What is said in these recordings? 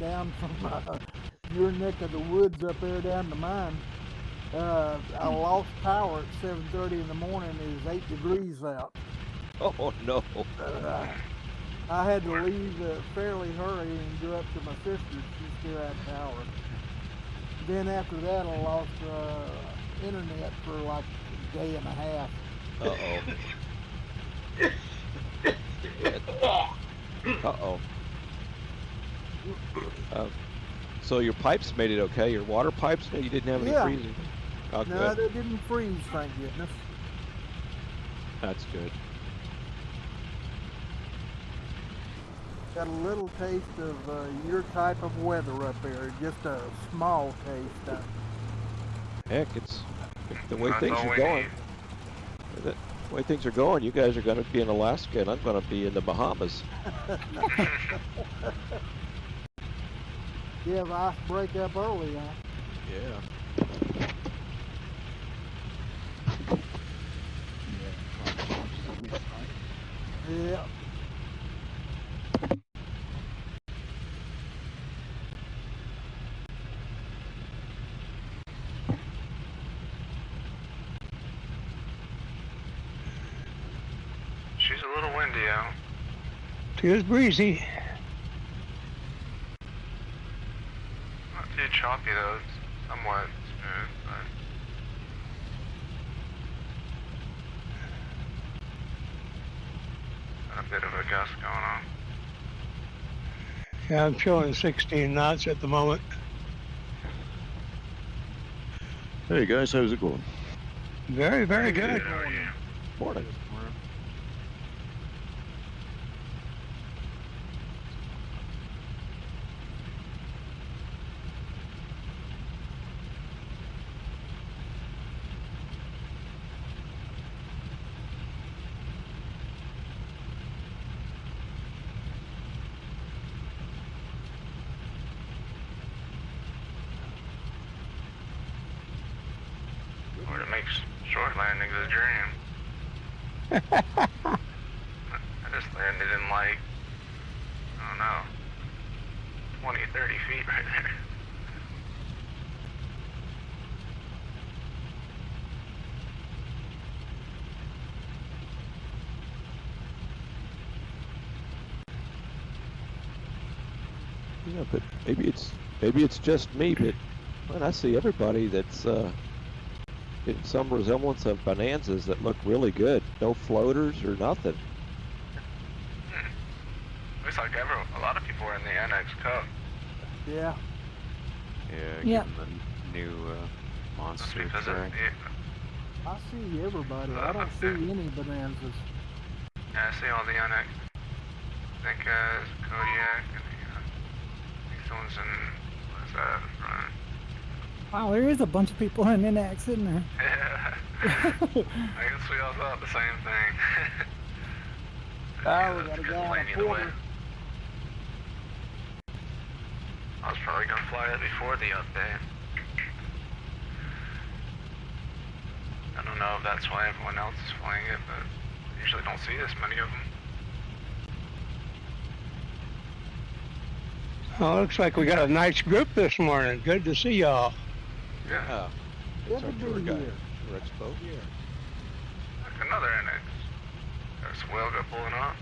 down from your neck of the woods up there down to mine. I lost power at 7:30 in the morning. It was 8 degrees out. Oh no! I had to leave fairly hurry and go up to my sister's. She still had power. Then after that, I lost internet for like a day and a half. So your pipes made it okay? Your water pipes? You didn't have any freezing? Oh, no, good. they didn't freeze, thank goodness. That's good. Got a little taste of your type of weather up there, just a small taste. Heck, it's the way things are going. The way things are going, you guys are going to be in Alaska, and I'm going to be in the Bahamas. Yeah, the ice break up early, huh? Yeah. Yeah. She's a little windy out. It's breezy. Not too choppy though, it's somewhat smooth, but... a bit of a gust going on. Yeah, I'm showing 16 knots at the moment. Hey guys, how's it going? Very, very good. How are you? Morning. Or it makes short landings a dream. I just landed in like, I don't know, 20, 30 feet right there. Yeah, but maybe it's just me, but when I see everybody that's getting some resemblance of bonanzas that look really good, no floaters or nothing. Looks like a lot of people are in the NX Cup. Yeah. Yeah, getting the new monster Because track. I see everybody. I don't see any bonanzas. Yeah, I see all the NX. I think Kodiak and these ones in, what's that, front? Wow, there is a bunch of people in NX, isn't there? Yeah. I guess we all thought the same thing. Oh, we got a guy on a quarter. I was probably gonna fly it before the update. I don't know if that's why everyone else is flying it, but I usually don't see this many of them. Oh, looks like we got a nice group this morning. Good to see y'all. Yeah. It's our tour guide, here. tour expo. Yeah. Like another NX. There's Wilga pulling up.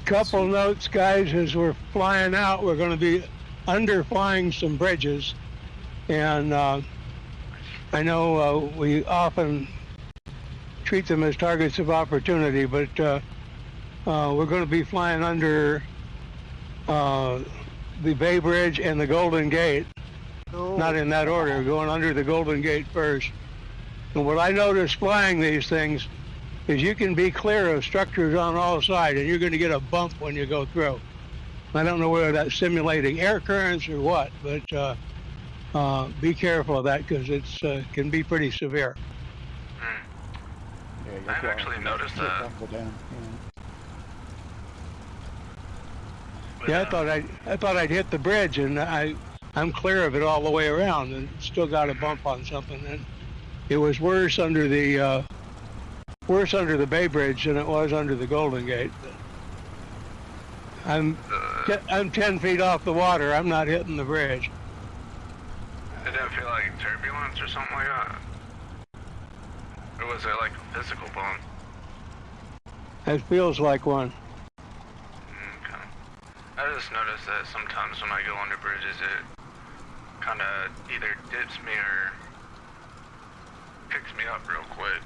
Couple notes, guys, as we're flying out, we're going to be underflying some bridges. And I know we often treat them as targets of opportunity, but we're going to be flying under the Bay Bridge and the Golden Gate. Oh. Not in that order, going under the Golden Gate first. And what I noticed flying these things is you can be clear of structures on all sides, and you're going to get a bump when you go through. I don't know whether that's simulating air currents or what, but be careful of that because it's can be pretty severe. Yeah, I've actually noticed that. Yeah, I thought I'd hit the bridge, and I'm clear of it all the way around, and still got a bump on something. And it was worse under the Bay Bridge than it was under the Golden Gate. I'm 10 feet off the water. I'm not hitting the bridge. It didn't feel like turbulence or something like that? Or was it like a physical bump? It feels like one. Okay. I just noticed that sometimes when I go under bridges, it kind of either dips me or picks me up real quick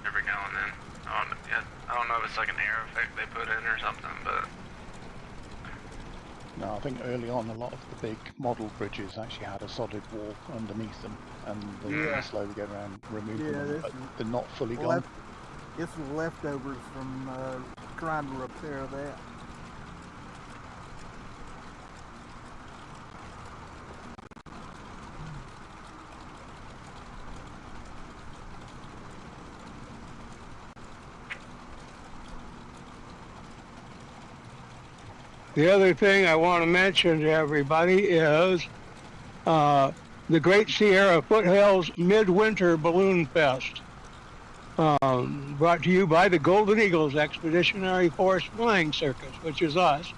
every now and then. I don't know if it's like an air effect they put in or something, but... No, I think early on a lot of the big model bridges actually had a solid wall underneath them, and they slowly get around removing them, but they're not fully gone. It's leftovers from trying to repair that. The other thing I want to mention to everybody is the Great Sierra Foothills Midwinter Balloon Fest, brought to you by the Golden Eagles Expeditionary Force Flying Circus, which is us.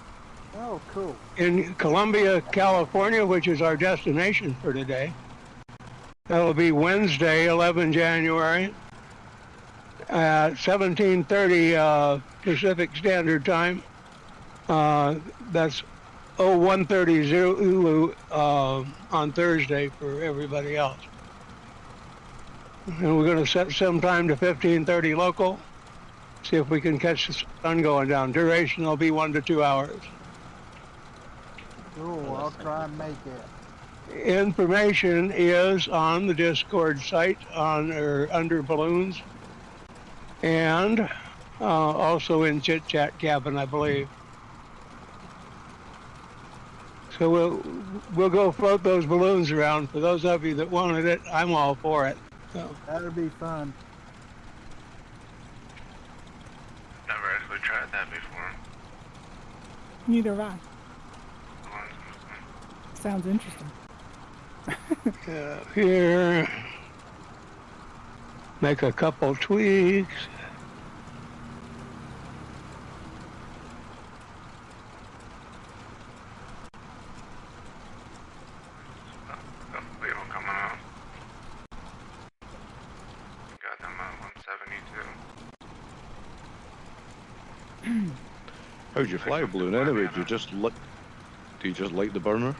Oh, cool. In Columbia, California, which is our destination for today. That'll be Wednesday, 11 January at 17:30 Pacific Standard Time. That's 01:30 Zulu on Thursday for everybody else. And we're going to set some time to 15:30 local. See if we can catch the sun going down. Duration will be 1 to 2 hours. Cool, I'll try and make it. Information is on the Discord site under balloons, and also in Chit Chat Cabin, I believe. So we'll go float those balloons around. For those of you that wanted it, I'm all for it. So. That'll be fun. Never actually tried that before. Neither have I. Sounds interesting. Here, make a couple tweaks. People coming up. Got them at 172. How'd you fly a balloon anyway? Do you just light the burner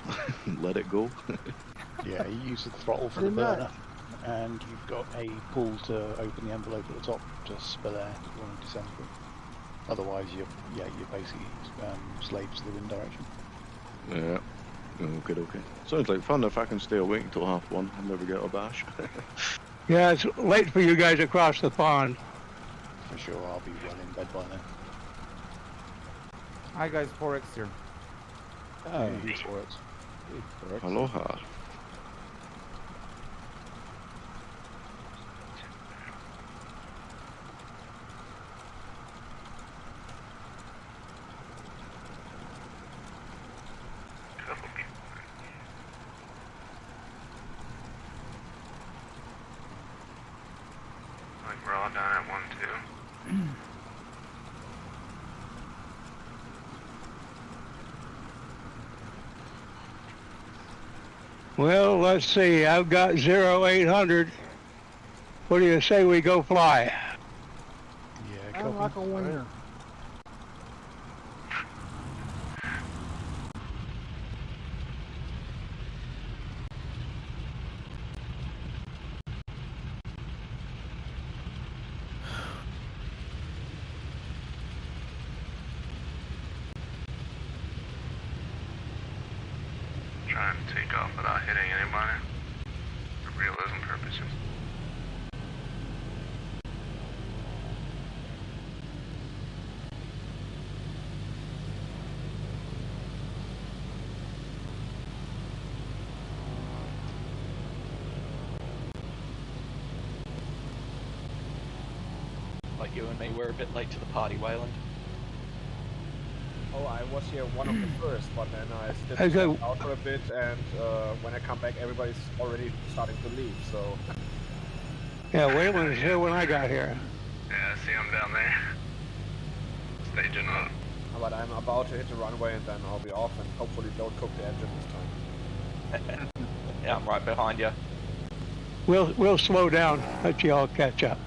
and let it go? Yeah, you use the throttle for the burner, and you've got a pull to open the envelope at the top just for there if you want to descend through. Otherwise, you're basically slaves to the wind direction. Yeah. Okay. Sounds like fun. If I can stay awake until 1:30, I'll never get a bash. Yeah, it's late for you guys across the pond. For sure, I'll be well in bed by then. Hi guys, 4X here. Oh, he's 4X. Aloha. Couple people. Like we're all down at 1-2. Well, let's see. I've got 0800. What do you say we go fly? Yeah, I'm like a winner. Trying to take off without hitting anybody for realism purposes. Like you and me, we're a bit late to the party, Wayland. Oh, I was here one of the first, but then I Okay. stepped out for a bit, and when I come back, everybody's already starting to leave, so... Yeah, Wayland was here when I got here. Yeah, I see him down there. Staging up. But I'm about to hit the runway and then I'll be off and hopefully don't cook the engine this time. Yeah, I'm right behind you. We'll slow down, let you all catch up.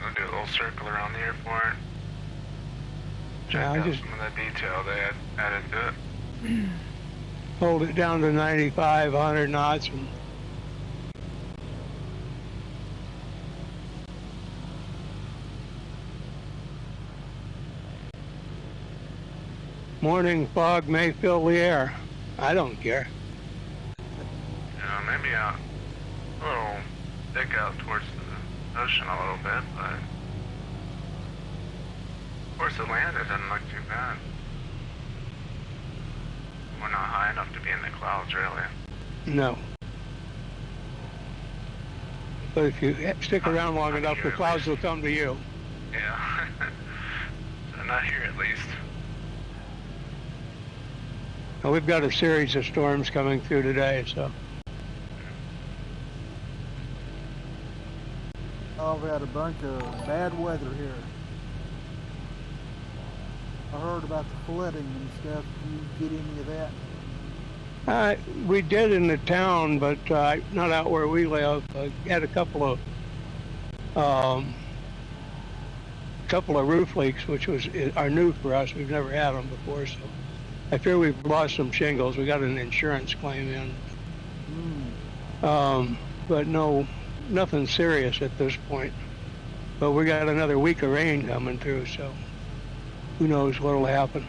I'll do a little circle around the airport. Check Yeah, out just some of the detail they had added to it. hold it down to 95, 100 knots. And morning fog may fill the air. I don't care. Maybe out a little thick out towards the ocean a little bit, but towards the land it doesn't look too bad. We're not high enough to be in the clouds, really. No. But if you stick around long enough, the clouds will come to you. Yeah. So not here at least. Now, we've got a series of storms coming through today, so. Oh, we had a bunch of bad weather here. I heard about the flooding and stuff. Did you get any of that? We did in the town, but not out where we live. Had a couple of roof leaks, which are new for us. We've never had them before, so I fear we've lost some shingles. We got an insurance claim in, but nothing serious at this point. But we got another week of rain coming through, so who knows what'll happen.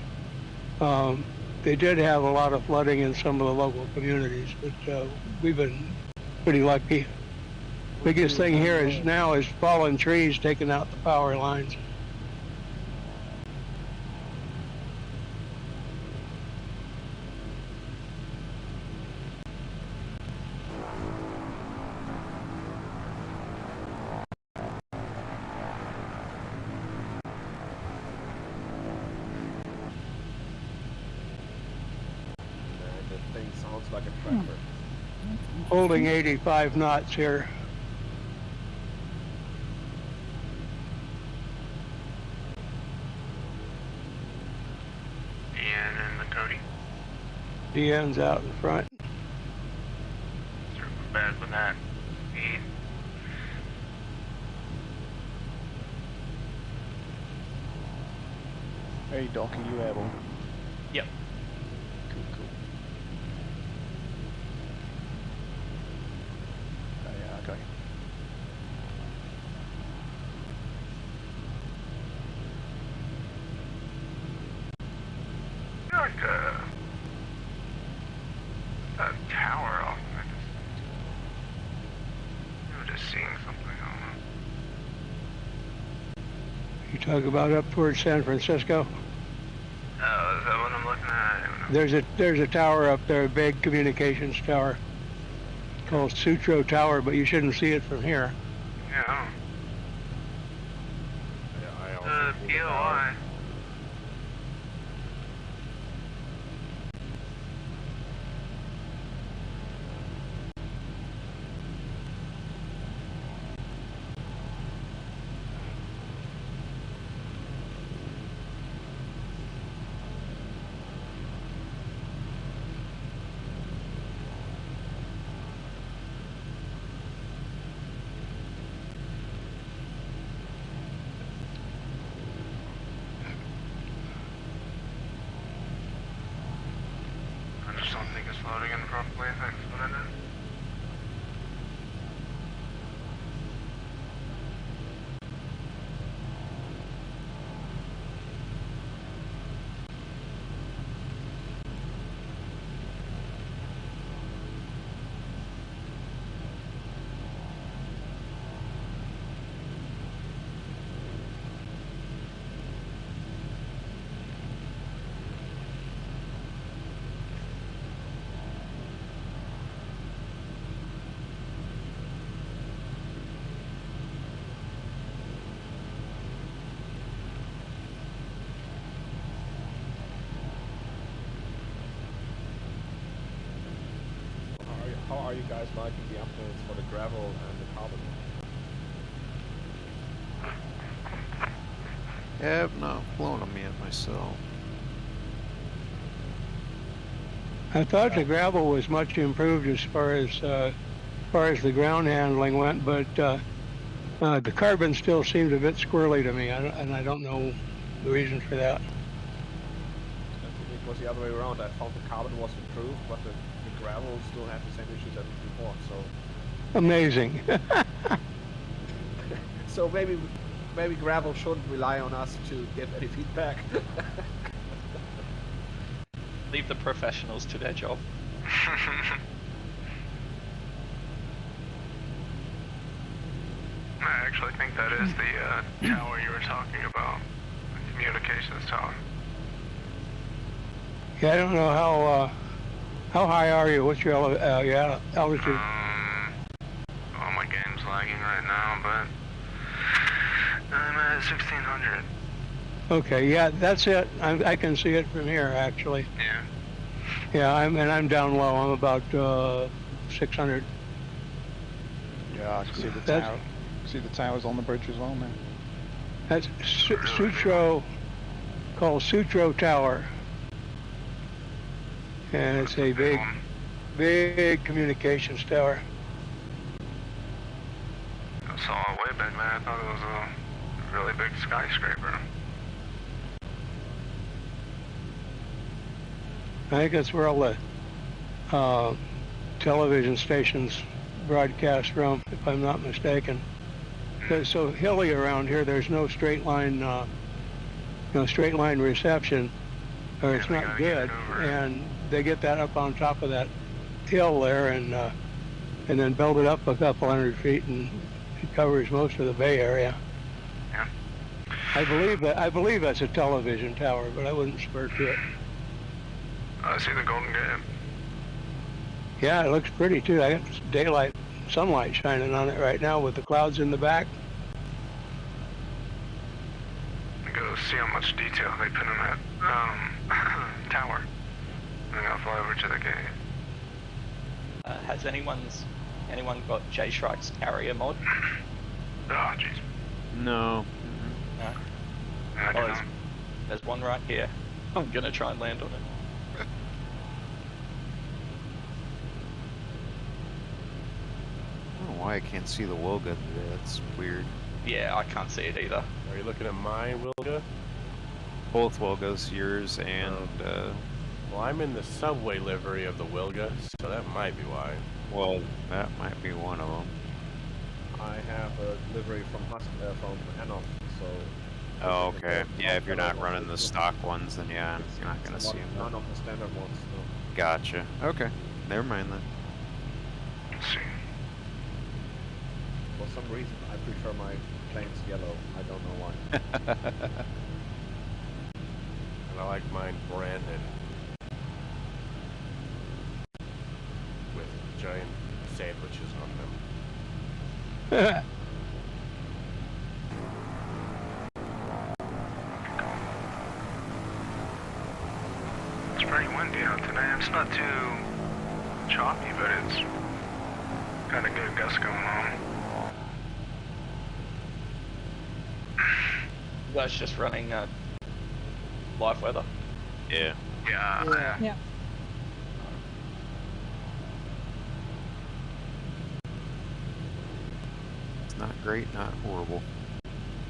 They did have a lot of flooding in some of the local communities, but we've been pretty lucky. Biggest thing here is fallen trees taking out the power lines. Sounds like a tractor. Holding 85 knots here. Ian and the Cody. DN's out in front. Circle back with that. Speed. Hey Doc, are you airborne? Yep. Cool. Yeah, okay. Like a tower off in the distance. I'm just seeing something. I don't know. You talk about up towards San Francisco. Oh, is that what I'm looking at? I don't know. There's a tower up there, a big communications tower called Sutro Tower, but you shouldn't see it from here. Yeah. I also POI. I just don't think it's loading in properly, I think is what it is. How are you guys liking the updates for the gravel and the carbon? Have not flown them yet myself. I thought the gravel was much improved as far as the ground handling went, but the carbon still seemed a bit squirrely to me, and I don't know the reason for that. I think it was the other way around. I found the carbon was improved, but the gravel still had the same issues as before. So Amazing. so maybe gravel shouldn't rely on us to give any feedback. Leave the professionals to their job. I actually think that is the tower you were talking about, the communications tower. Yeah, I don't know how high are you? What's your altitude? Oh, my game's lagging right now, but I'm at 1600. Okay, yeah, that's it. I can see it from here, actually. Yeah. Yeah, I'm down low. I'm about 600. Yeah, I can see the tower. See the towers on the bridge as well now. That's Sutro, called Sutro Tower. And it's a big communications tower. I saw it way back, man. I thought it was a really big skyscraper. I think that's where all the television stations broadcast from, if I'm not mistaken. It's so hilly around here. There's no straight line, reception, or it's not good. And they get that up on top of that hill there, and then build it up a couple hundred feet, and it covers most of the Bay Area. Yeah. I believe that's a television tower, but I wouldn't swear to it. I see the Golden Gate. Yeah, it looks pretty too. I got daylight, sunlight shining on it right now with the clouds in the back. Go see how much detail they put in that tower. And I'll fly over to the gate. Has anyone got J Shrike's carrier mod? Oh, jeez. No. No. I don't know. There's one right here. I'm gonna try and land on it. I don't know why I can't see the Wilga today. That's weird. Yeah, I can't see it either. Are you looking at my Wilga? Both Wilgas, yours and Well, I'm in the subway livery of the Wilga, so that might be why. well, that might be one of them. I have a livery from Enoch, so. Oh, okay. Yeah, if you're not running the stock ones, then yeah, you're not gonna see them. None of the standard ones. No. Gotcha. Okay. Never mind then. Let's see. For some reason, I prefer my planes yellow. I don't know why. And I like mine branded with giant sandwiches on them. It's pretty windy out today. It's not too choppy, but it's got a good gust going on. You guys just running live weather? Yeah. Yeah. Yeah. It's not great, not horrible.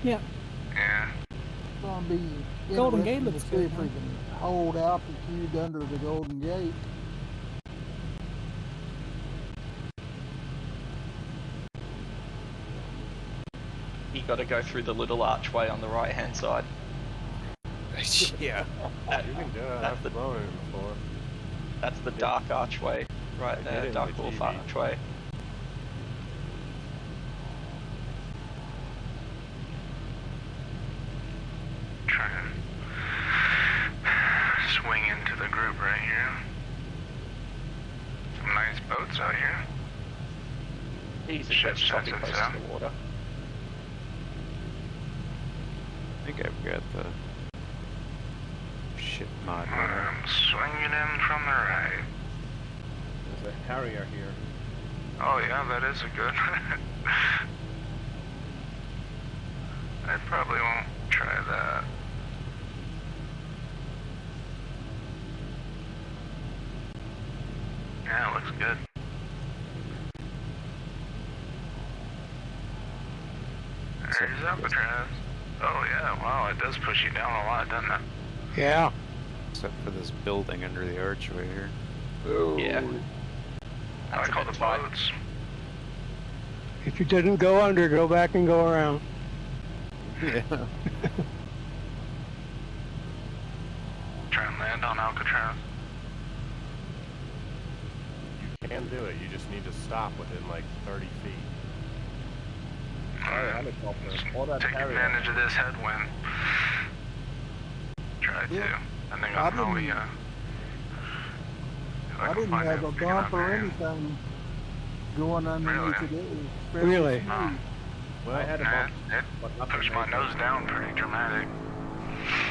Yeah. Yeah. It's gonna be Golden Gate interesting looks to see good, if we huh? can hold altitude under the Golden Gate. You got to go through the little archway on the right hand side. Yeah. You can do it. That's I've the- flown it before. That's the dark archway right I there, did it in dark the wolf TV. archway. Try and swing into the group right here. Some nice boats out here. Easy, Ship that's choppy sensors, close yeah. to the water. I think I've got the ship mod runner. I'm swinging in from the right. There's a Harrier here. Oh yeah, that is a good. I probably won't try try that. Yeah, it looks good. There's Alcatraz. Oh yeah, wow, it does push you down a lot, doesn't it? Yeah. Except for this building under the archway here. Yeah. I call the boats. If you didn't go under, go back and go around. Yeah. Try and land on Alcatraz. You can do it. You just need to stop within like 30 feet. Alright, helicopter. All that Take area. advantage of this headwind. Try to. Yeah. I think I I'm probably, didn't- if I can didn't find have it a big enough bump or area. anything going underneath Really? it. It was fairly Really? smooth. Well, I had a Nah, bump, it but nothing pushed my major. nose down pretty dramatic.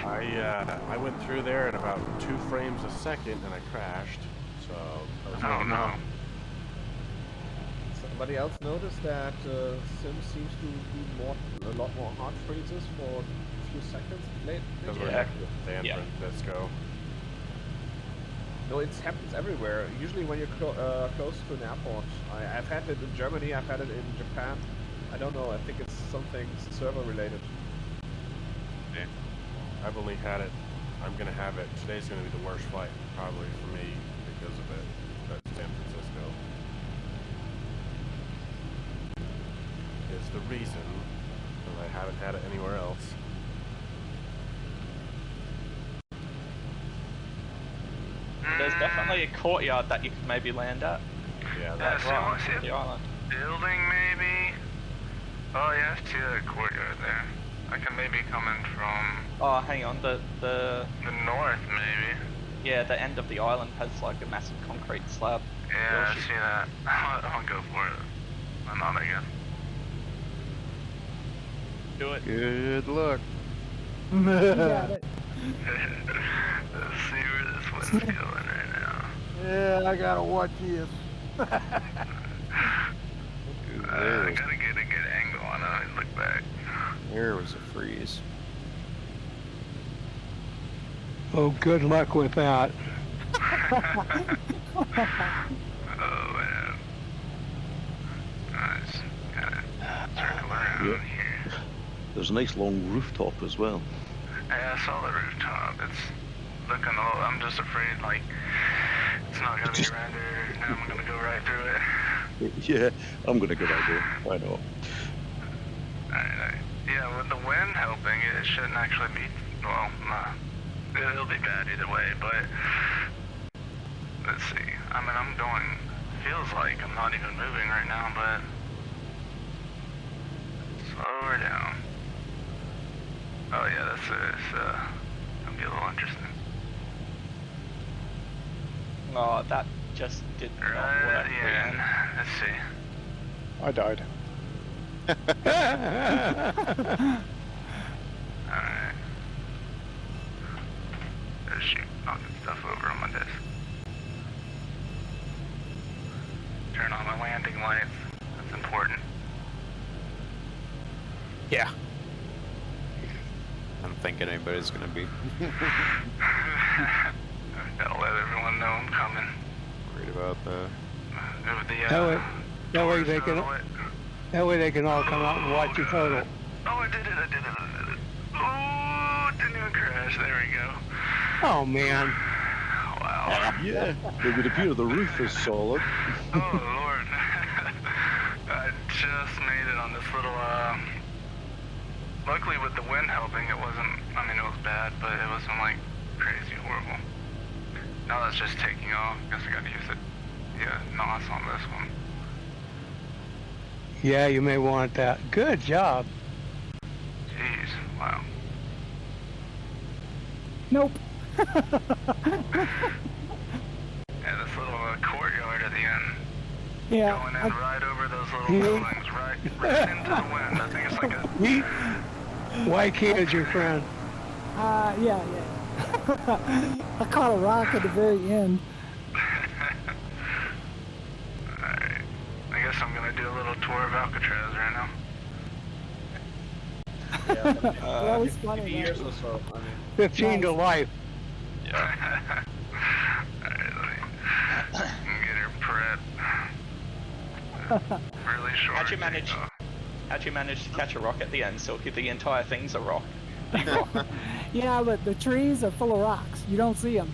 I went through there in about 2 frames a second and I crashed. So that was Oh no. Somebody else noticed that Sim seems to do a lot more hard freezes for a few seconds late. because we're Yeah. next to San Yeah. Francisco. No, it happens everywhere. Usually when you're close to an airport. I've had it in Germany, I've had it in Japan. I don't know, I think it's something server related. I've only had it. I'm gonna have it. Today's gonna be the worst flight probably for me because of it. At San Francisco is the reason that I haven't had it anywhere else. There's definitely a courtyard that you could maybe land at. Yeah, Yeah, that's so right I see on a the island. building maybe. Oh yeah, I see that courtyard there. I can maybe come in from Oh, hang on. The the north maybe. yeah, the end of the island has like a massive concrete slab. Yeah, I Bullshit. see that. I'll go for it. I'm not, I guess. Do it. Good luck. You got it. Let's see where this one's going right now. Yeah, I gotta watch this. I gotta get a good angle on it and look back. There was a freeze. Oh, good luck with that. Oh man. Nice. Gotta circle around Yeah. here. There's a nice long rooftop as well. Yeah, I saw the rooftop. It's looking a little, I'm just afraid like it's not gonna be rendered and I'm gonna go right through it. Yeah, I'm gonna go right there. Why not? Alright, yeah, with the wind helping, it shouldn't actually be, well, nah. It'll be bad either way, but let's see. I mean, I'm going, feels like I'm not even moving right now, but slow her down. Oh yeah, that's gonna be a little interesting. Oh, that just did not work. Yeah, let's see. I died. Alright. Oh shoot, knocking stuff over on my desk. Turn on my landing lights. That's important. Yeah. I don't think anybody's gonna be Gotta let everyone know I'm coming. worried about that. That way they can all come out and watch your photo. Oh, I did it. Oh, didn't even crash. There we go. Oh man. Wow. Yeah, it would appear the roof is solid. Oh, Lord. I just made it on this little, luckily with the wind helping, it wasn't, I mean, it was bad, but it wasn't, like, crazy horrible. Now that's just taking off. Guess I gotta use it. Yeah, NOS on this one. Yeah, you may want that. Good job. Jeez, wow. Nope. Yeah, this little courtyard at the end. Yeah. Going in right over those little Yeah. buildings, right into the wind. I think it's like a... White kid's your friend. Yeah. I caught a rock at the very end. Alright. I guess I'm gonna do a little tour of Alcatraz right now. Yeah, but that was 50 funny. years though. or so. I mean, 15 to life. Alright, let me get her prepped. Really short. How'd you manage to catch a rock at the end, Silky? The entire thing's a rock. Big rock. Yeah, but the trees are full of rocks. You don't see them.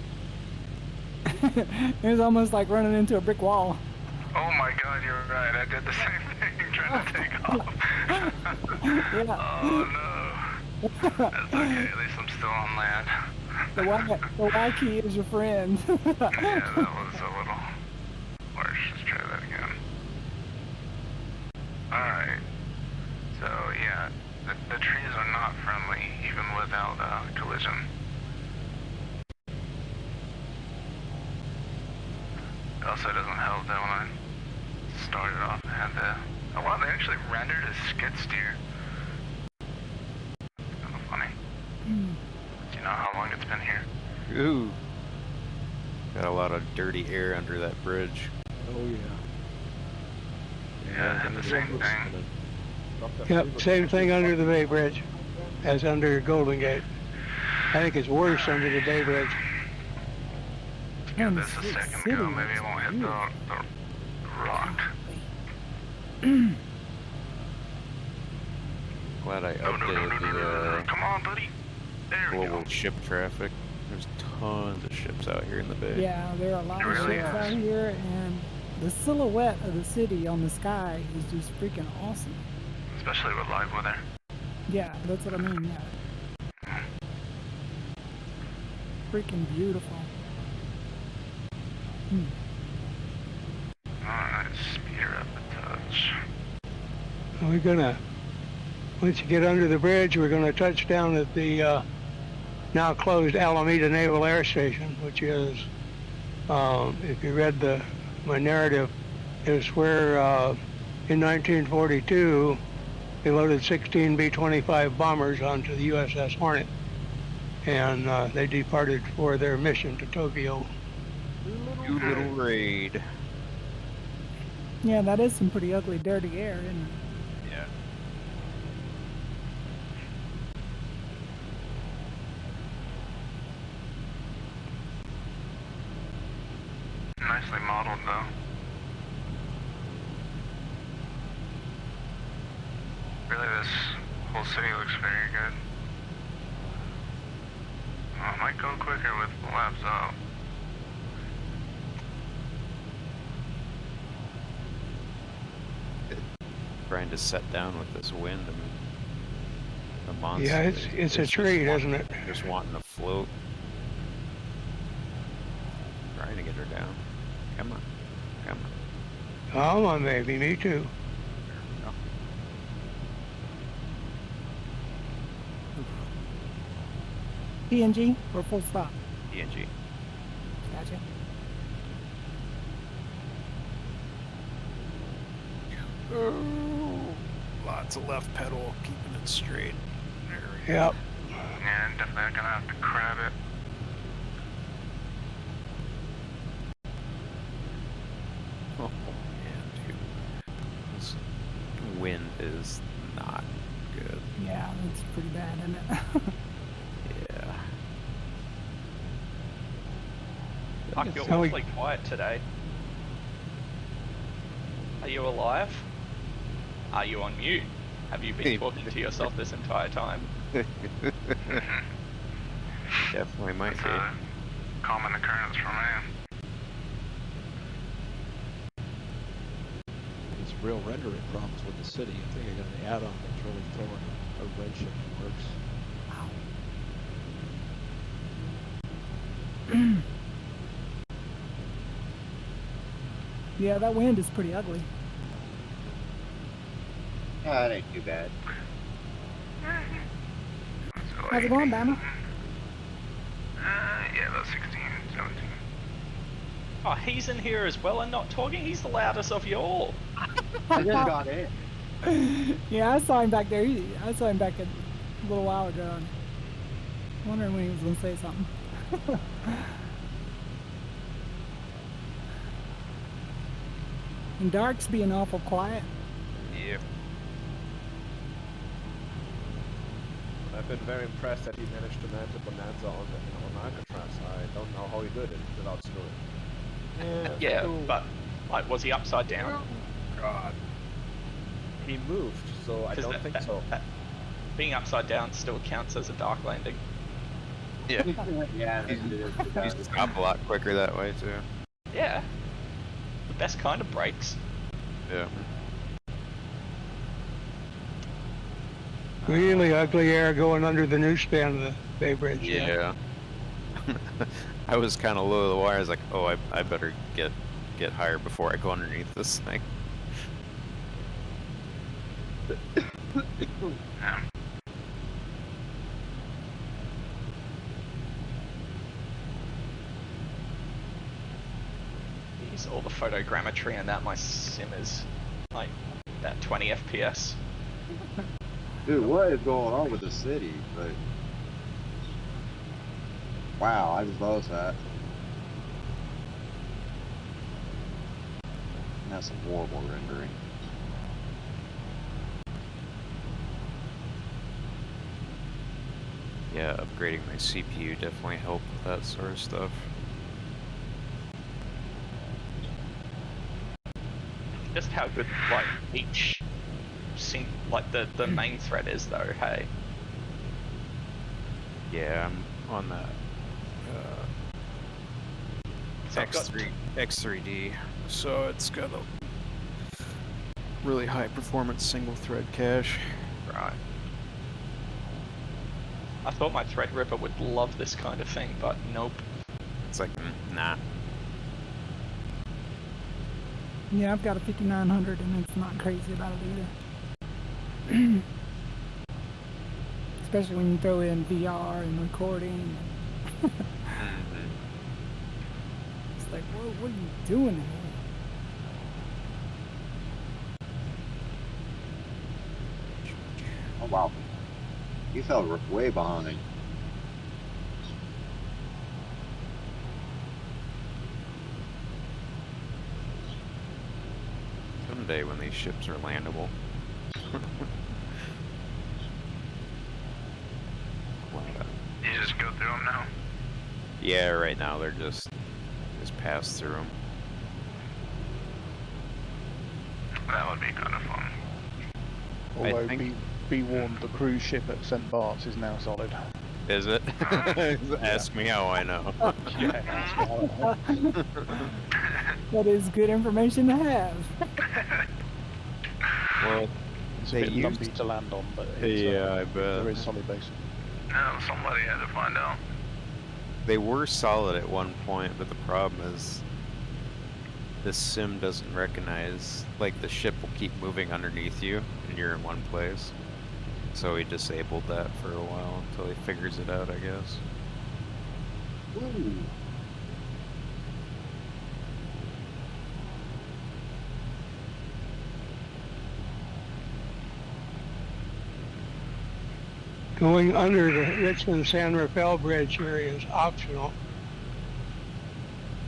It was almost like running into a brick wall. Oh my god, you're right. I did the same thing trying to take off. Yeah. Oh no. That's okay, at least I'm still on land. The Y key is your friend. Yeah, that was a little harsh. Let's try that again. Alright. So yeah, the trees are not friendly even without collision. It also doesn't help that when I started off I had the... Oh wow, they actually rendered a skid steer. Kind of funny. Do you know how long it's been here? Ooh. Got a lot of dirty air under that bridge. Oh yeah. Yeah, I had the same thing. Yep, same thing under the Bay Bridge as under Golden Gate. I think it's worse under the Bay Bridge. Give this a second go, maybe it won't hit the rock. Glad I No, updated the come on, buddy. There we global go. ship traffic. There's tons of ships out here in the bay. Yeah, there are a lot of Really? ships out here, and the silhouette of the city on the sky is just freaking awesome. Especially with live weather. Yeah, that's what I mean, yeah. Freaking beautiful. Alright, speed her up a touch. We're gonna, once you get under the bridge, we're gonna touch down at the now closed Alameda Naval Air Station, which is, if you read my narrative, is where in 1942 they loaded 16 B-25 bombers onto the USS Hornet, and they departed for their mission to Tokyo. New little raid. Yeah, that is some pretty ugly, dirty air, isn't it? Yeah. Nicely modeled though. Really, this whole city looks very good. Oh, it might go quicker with the labs up. Trying to set down with this wind and the monster. Yeah, it's a treat, isn't it? Just wanting to float. Trying to get her down. Come on. Come on. Come on, baby, me too. PNG or full stop? PNG. Gotcha. Oh, lots of left pedal, keeping it straight. There we go. Yep. Yeah, definitely gonna have to crab it. Oh man, dude. This wind is not good. Yeah, it's pretty bad, isn't it? Yeah. Fuck, you're So we- awfully quiet today. Are you alive? Are you on mute? Have you been talking to yourself this entire time? Definitely might It's be. a common occurrence for me. There's real rendering problems with the city. I think I got an add-on that's really throwing a wrench in the works. Yeah, that wind is pretty ugly. That ain't too bad. So How's it going, Bama? Yeah, about 16, 17. Oh, he's in here as well and not talking? He's the loudest of you all. I just got in. Yeah, I saw him back there. I saw him back a little while ago. And wondering when he was going to say something. And Dark's being awful quiet. Yep. I've been very impressed that he managed to land a bonanza on Alcatraz. I don't know how he did it without screwing. Yeah, cool. but like, was he upside down? God. He moved, so I 'Cause don't think so. Being upside down still counts as a dark landing. Yeah. Yeah, You stop a lot quicker that way too. Yeah. The best kind of brakes. Yeah. Really ugly air going under the new span of the Bay Bridge. Yeah. I was kind of low to the wire. I was like, oh, I better get higher before I go underneath this thing. Use all the photogrammetry and that my sim is like that 20 FPS. Dude, what is going on with the city? Like, wow, I just lost that. That's some horrible rendering. Yeah, upgrading my CPU definitely helped with that sort of stuff. Just how good like each the main thread is though, hey. Yeah, I'm on that So I've got X3D, so it's got a really high performance single thread cache. right. I thought my Threadripper would love this kind of thing, but nope. It's like, nah. Yeah, I've got a 5900 and it's not crazy about it either. Especially when you throw in VR and recording. It's like, what are you doing here? Oh wow, you fell way behind. Someday when these ships are landable. You just go through them now? Yeah, right now they're just pass through them. That would be kind of fun. Although, be warned, the cruise ship at St. Bart's is now solid. Is it? Ask me how I know. Yeah, ask me how I know. That is good information to have. Well, It's a bit lumpy to land on, but it's, yeah, I bet. there is solid base. No, somebody had to find out. They were solid at one point, but the problem is this sim doesn't recognize, like, the ship will keep moving underneath you and you're in one place. So he disabled that for a while until he figures it out, I guess. Ooh. Going under the Richmond-San Rafael Bridge area is optional.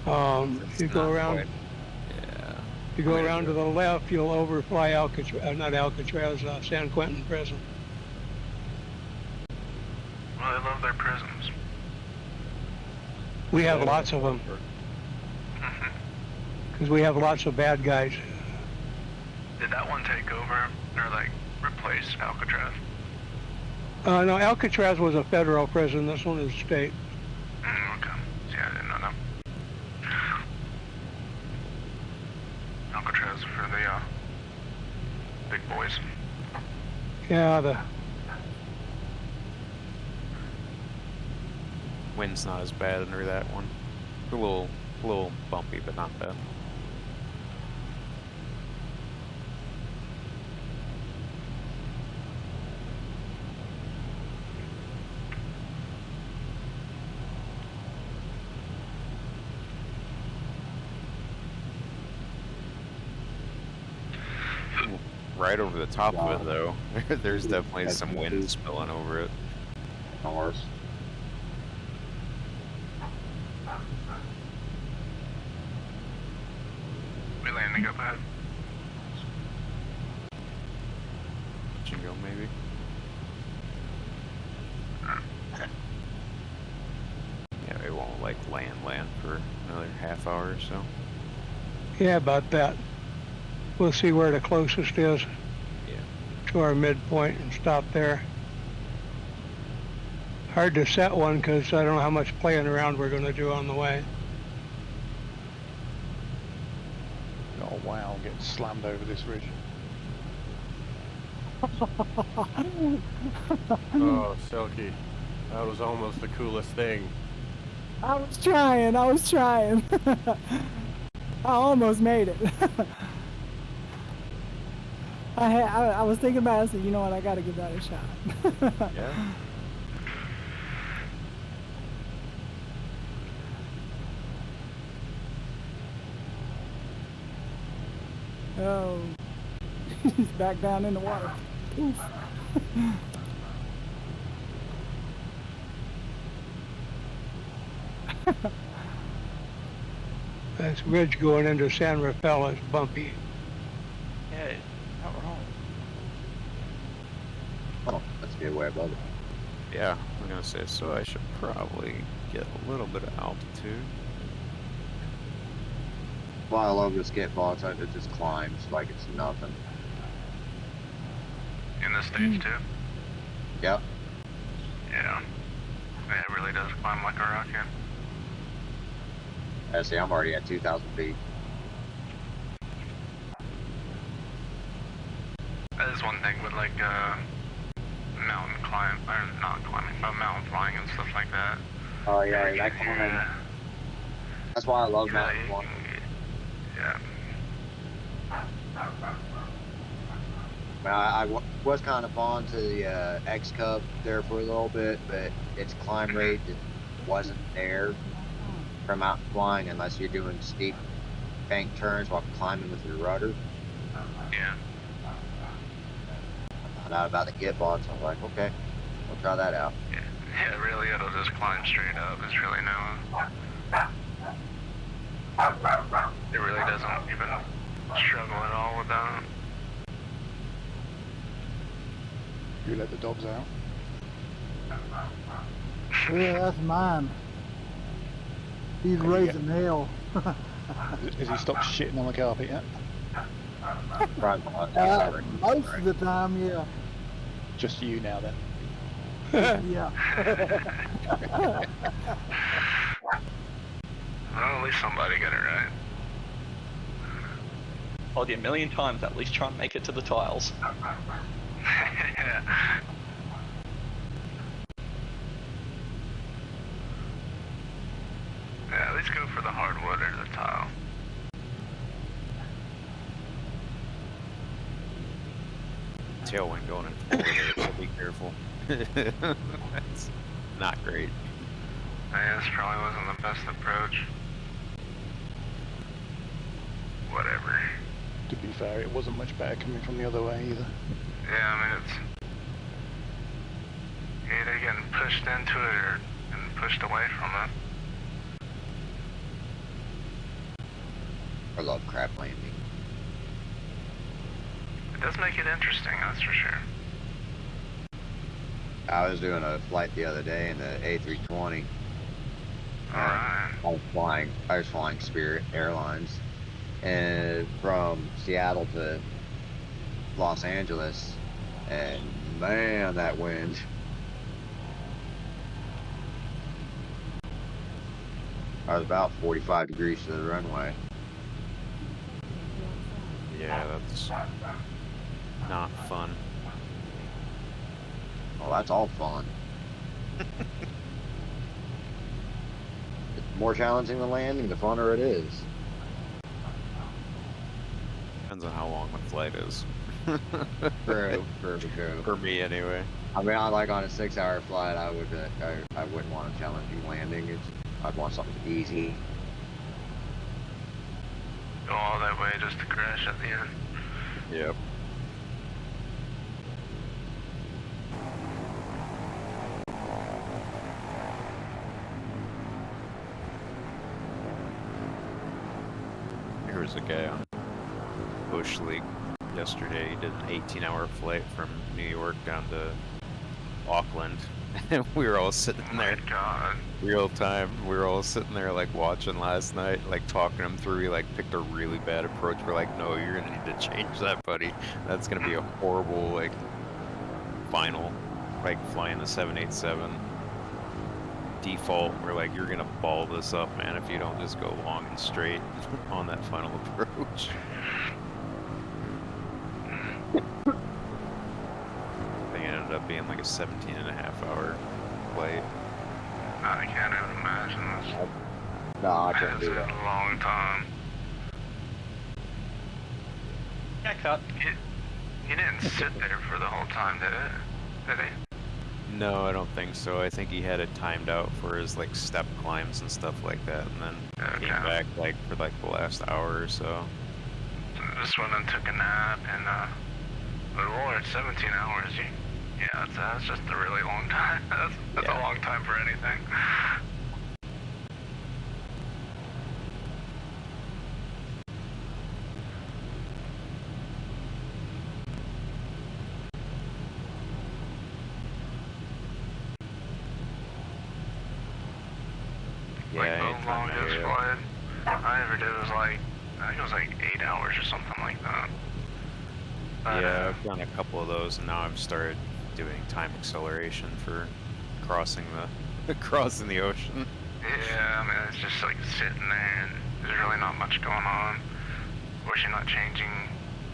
If you go around, Yeah. if you go around to the left, you'll overfly Alcatraz, not Alcatraz, San Quentin Prison. Well, they love their prisons. We have lots of them because we have lots of bad guys. Did that one take over or like replace Alcatraz? No, Alcatraz was a federal prison. This one is state. Okay. See, I didn't know that. Alcatraz for the big boys. Yeah, the Wind's not as bad under that one. A little bumpy, but not bad. Right over the top of it, though. There's definitely some wind spilling over it. North. We landing up ahead. Jingo, maybe. land for another half hour or so. Yeah, about that. We'll see where the closest is to our midpoint and stop there. Hard to set one because I don't know how much playing around we're going to do on the way. Oh wow, I'm getting slammed over this ridge. Oh, Silky. That was almost the coolest thing. I was trying. I almost made it. I was thinking about it. I said, you know what? I got to give that a shot. Yeah. Oh, he's back down in the water. Oof. This ridge going into San Rafael is bumpy. Yeah, not wrong. Oh, let's get way above it. Yeah, I'm gonna say so. I should probably get a little bit of altitude. Fly all over the skip box, it just climbs like it's nothing. In the States too? Yep. Yeah. Yeah, it really does climb like a rocket. I see, I'm already at 2,000 feet. That is one thing with like mountain climb, or not climbing, but mountain flying and stuff like that. Oh yeah, that climb. That's why I love mountain flying. Yeah. I was kind of on to the X-Cub there for a little bit, but its climb rate just wasn't there for mountain flying unless you're doing steep bank turns while climbing with your rudder. Yeah. I found out about the git box. I was like, okay, we'll try that out. Yeah, really, it'll just climb straight up. It's really no. It really doesn't even struggle at all with that. You let the dogs out? Yeah, that's mine. He's raising hell. Has he stopped shitting on the carpet yet? Most of the time, yeah. Just you now then? Yeah. Well, at least somebody got it right. Told you a million times, at least try and make it to the tiles. Yeah. Yeah, at least go for the hardwood or the tile. Tailwind going in forward there, so be careful. That's not great. Yeah, this probably wasn't the best approach. Whatever. To be fair, it wasn't much better coming from the other way either. Yeah, I mean, it's you're either getting pushed into it or getting pushed away from it. I love crab landing. It does make it interesting, that's for sure. I was doing a flight the other day in the A320. Alright. I was flying Spirit Airlines, and from Seattle to Los Angeles, and man, that wind. I was about 45 degrees to the runway. Yeah, that's not fun. Oh, that's all fun. It's more challenging than landing, the funner it is. Depends on how long the flight is. True. For me, anyway. I mean, like on a 6-hour flight, I wouldn't want a challenging landing. I'd want something easy. Go all that way just to crash at the end. Yep. There was a guy on Bush League yesterday. He did an 18-hour flight from New York down to Auckland. And we were all sitting there, God. real time. We were all sitting there like watching last night, like talking him through. He like picked a really bad approach. We're like, no, you're gonna need to change that, buddy. That's gonna be a horrible like final, like flying the 787 default. We're like, you're gonna ball this up, man, if you don't just go long and straight on that final approach. They ended up being like a 17.5-hour flight. I can't even imagine this. No, I couldn't It's do a that. long time. Yeah, cut. He didn't sit there for the whole time, did he? No, I don't think so. I think he had it timed out for his like step climbs and stuff like that, and then came back like for like the last hour or so. Just went and took a nap, and but Lord, 17 hours. Yeah, that's just a really long time. That's a long time for anything. Yeah, Like anytime the longest I- flight I ever did was like, I think it was like 8 hours or something like that. But, Yeah, I've done a couple of those, and now I've started doing time acceleration for crossing the crossing the ocean. Yeah, I mean, it's just like sitting there, and there's really not much going on. Of course, you're not changing,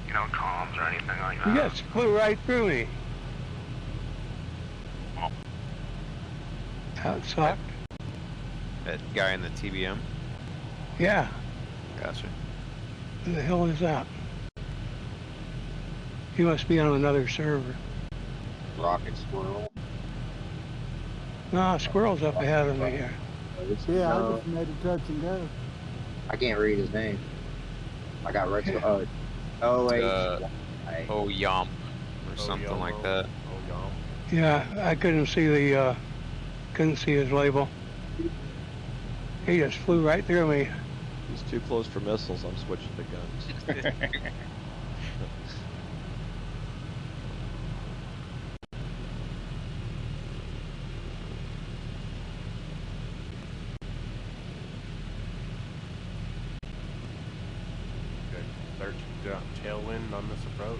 you know, comms or anything like that. You just flew right through me. That sucked. That guy in the TBM. Yeah. Gotcha. Who the hell is that? He must be on another server. Rocket Squirrel. No, Squirrel's up ahead of me here. Yeah, I just made a touch and go. I can't read his name. I got Rex. Oh, Oh, Yomp, or something like that. Yeah, I couldn't see the, couldn't see his label. He just flew right through me. He's too close for missiles. I'm switching to guns. Start tailwind on this approach.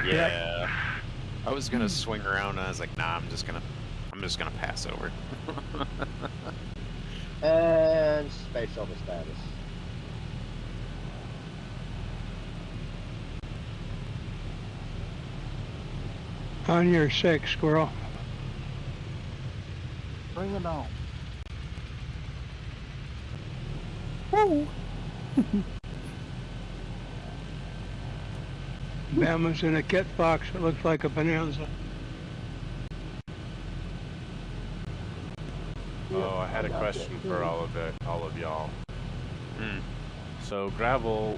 Yeah. I was gonna swing around, and I was like, nah, I'm just gonna pass over. And space shuttle status. On your 6, Squirrel. Bring it on. Woo! Bama's in a kit box that looks like a bonanza. Oh, I had a question for all of y'all. So Gravel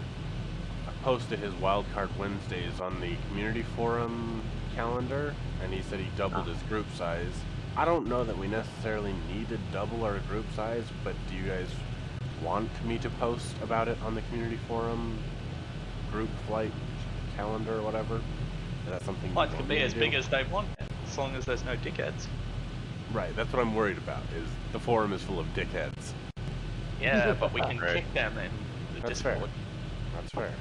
posted his Wildcard Wednesdays on the community forum calendar, and he said he doubled his group size. I don't know that we necessarily need to double our group size, but do you guys want me to post about it on the community forum group flight calendar or whatever? Is that something you Flights want can me be to as do? big as they want, as long as there's no dickheads. Right, that's what I'm worried about, is the forum is full of dickheads. Yeah, but we can Right. kick them in the That's Discord. fair. That's fair.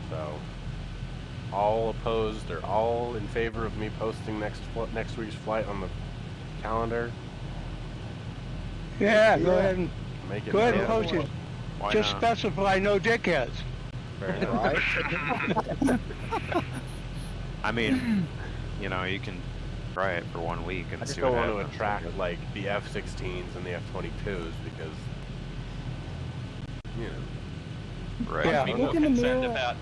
So, all opposed or all in favor of me posting next week's flight on the calendar? Yeah, go ahead and Make it go ahead and known. post it. Why Just not? specify no dickheads. Fair enough. I mean, you know, you can try it for 1 week and I just see don't what want to happens. attract like the F-16s and the F-22s because, you know. Right. Yeah. I'd be Look more in the concerned mirror. about.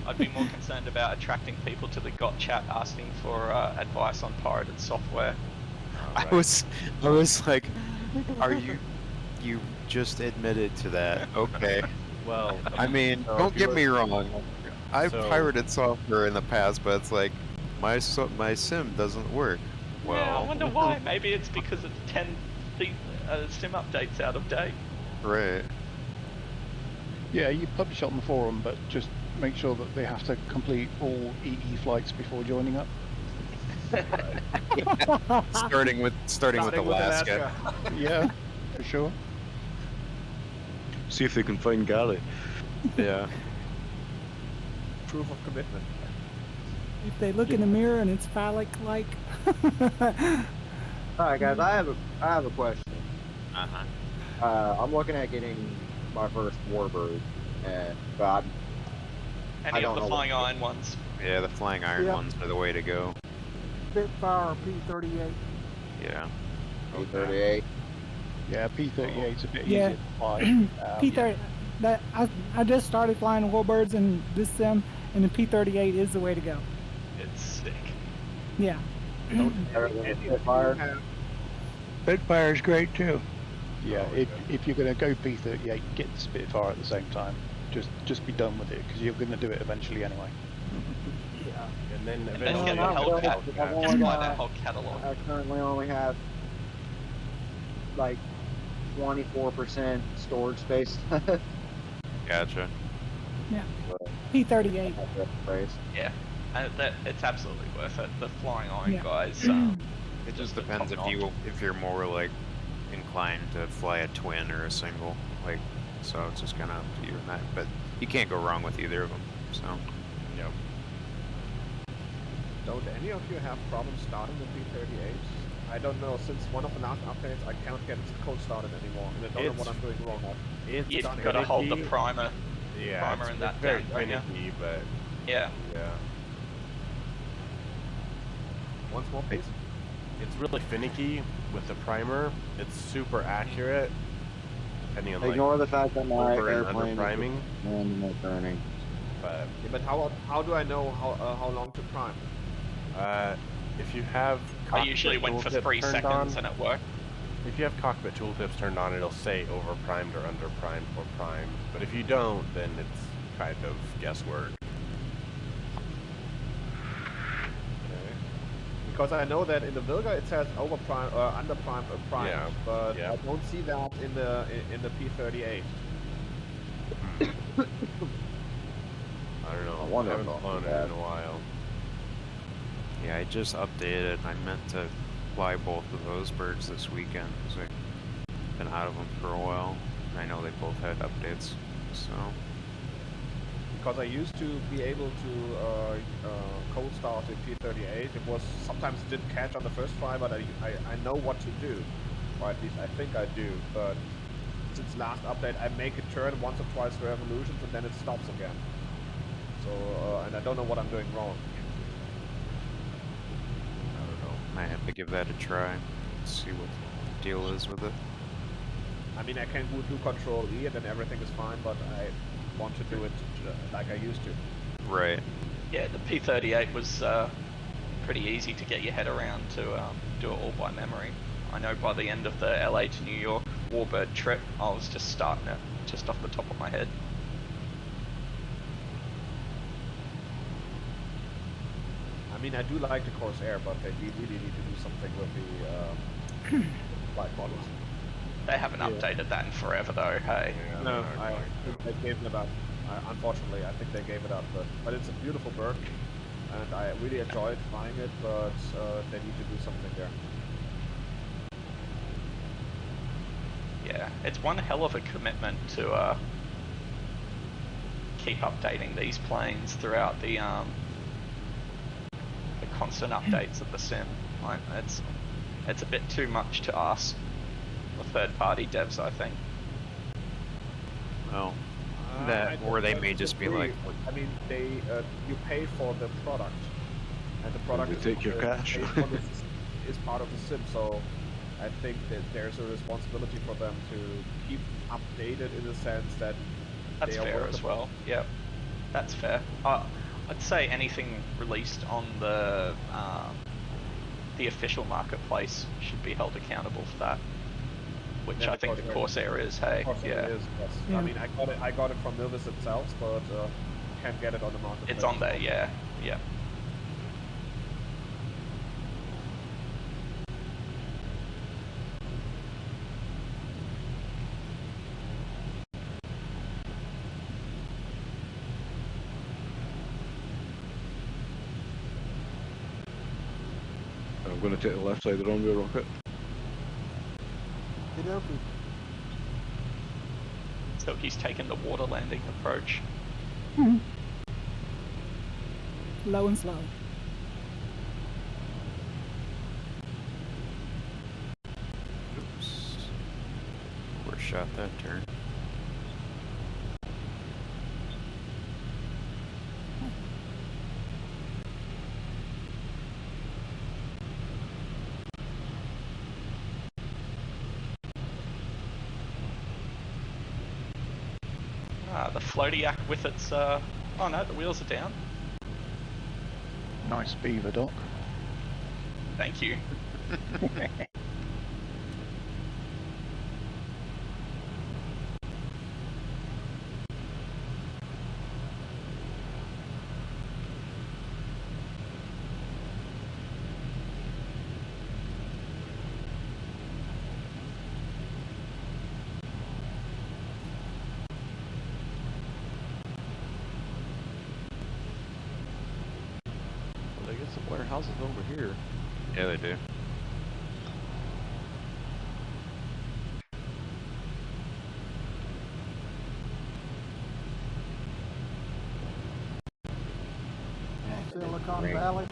I'd be more concerned about attracting people to the GOT chat asking for advice on pirated software. I was like, are you just admitted to that? Okay. Well, I mean, so don't if you get me wrong. I've So- pirated software in the past, but it's like my sim doesn't work. Well, Yeah, I wonder why. Maybe it's because it's 10 sim updates out of date. right. Yeah, you publish it on the forum, but just make sure that they have to complete all EE flights before joining up. Starting with the Alaska. Yeah, for sure. See if they can find Galley. Yeah. Proof of commitment. If they look in the mirror and it's phallic-like. All right, guys. I have a question. I'm looking at getting my first warbird, but Any I don't of the know flying what- iron ones. Yeah, the flying iron Yep. ones are the way to go. Spitfire or P-38. Yeah. P-38. Yeah, P-38's a bit Yeah. easier to fly. P-30. That I just started flying warbirds in this sim, and the P-38 is the way to go. It's sick. Yeah. Spitfire. Spitfire's great too. Yeah, if you're going to go P-38, get the Spitfire at the same time. Just be done with it, because you're going to do it eventually anyway. Yeah. And then And then eventually. get the I've whole only cat. got- Just buy that whole catalog. I currently only have like 24% storage space. Gotcha. Yeah. P-38. Yeah, and it's absolutely worth it. The flying iron Yeah. guys. It just they're depends top-notch. if you're more like inclined to fly a twin or a single. Like, so it's just kind of up to you and that. But you can't go wrong with either of them. So. Yep. Don't any of you have problems starting the P-38? I don't know, since one of the last updates, I cannot get its code started anymore, and I don't know what I'm doing wrong. It's You've finicky. got to hold the primer. Yeah, primer it's, in that it's very down, don't you? finicky, but Yeah. yeah. Once more, please. It's really finicky with the primer. It's super accurate, depending on Ignore the fact that my over and under airplane priming. is randomly turning. But Yeah, but how do I know how long to prime? if you have I cockpit usually went for tooltip 3 turned seconds on, and it worked. if you have cockpit tooltips turned on, it'll say over primed or under primed or primed. But if you don't, then it's kind of guesswork. Because I know that in the Vilga it says over prime or under prime or primed, Yeah, but yeah. I don't see that in the P-38. I don't know. I wonder haven't about flown it that. in a while. Yeah, I just updated. I meant to fly both of those birds this weekend because I've been out of them for a while. And I know they both had updates, so. Because I used to be able to cold start in P-38. It was sometimes it didn't catch on the first fly, but I know what to do, or at least I think I do. But since last update, I make it turn once or twice revolutions and then it stops again. So and I don't know what I'm doing wrong. I don't know. I have to give that a try. See what the deal is with it. I mean, I can do Control E and then everything is fine, but I want to do it like I used to. Right. Yeah, the P-38 was pretty easy to get your head around to do it all by memory. I know by the end of the LA to New York Warbird trip, I was just starting it just off the top of my head. I mean, I do like the Corsair, but they really need to do something with the flight models. They haven't updated that in forever though, hey. Yeah, No, they're I going think to. they gave it up. Unfortunately, I think they gave it up. But it's a beautiful bird, and I really enjoyed flying it. But they need to do something there. Yeah, it's one hell of a commitment to keep updating these planes throughout the constant updates of the sim. Like, it's a bit too much to ask the third-party devs, I think. Well, I that, or they may just be disagree. like, I mean, they you pay for the product, and the product they is take your cash. is part of the sim. So I think that there's a responsibility for them to keep updated in the sense that That's they are fair as workable. well. Yep, that's fair. I'd say anything released on the official marketplace should be held accountable for that. Which Yeah, I think the Corsair is. Hey, Corsair yeah, is, yes. Yeah. I mean, I got it from Milvis itself, but can't get it on the marketplace. it's on there. Yeah, yeah. I'm going to take the left side of the runway rocket. Okey-dokey. So he's taken the water landing approach. Low and slow. Oops. Overshot that turn. The floatiac with its, oh no, the wheels are down. Nice beaver, Doc. Thank you. Well, they get some warehouses over here. Yeah, they do. Silicon Valley.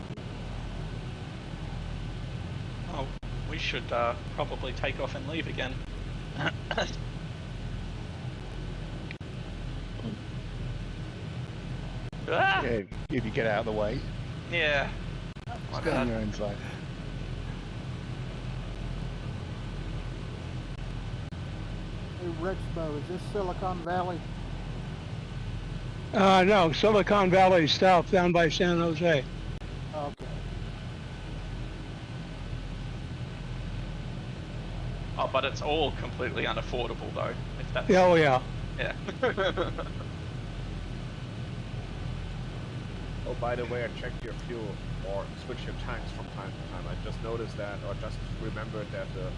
Oh, we should probably take off and leave again. Ah! Yeah, if you get out of the way. Yeah. My Stay on bad. your own side. Hey, Rexbo, is this Silicon Valley? No, Silicon Valley is south, down by San Jose. Okay. Oh, but it's all completely unaffordable though. If that's Oh yeah. yeah. Oh, by the way, I checked your fuel or switch your tanks from time to time. I just noticed that, or just remembered that the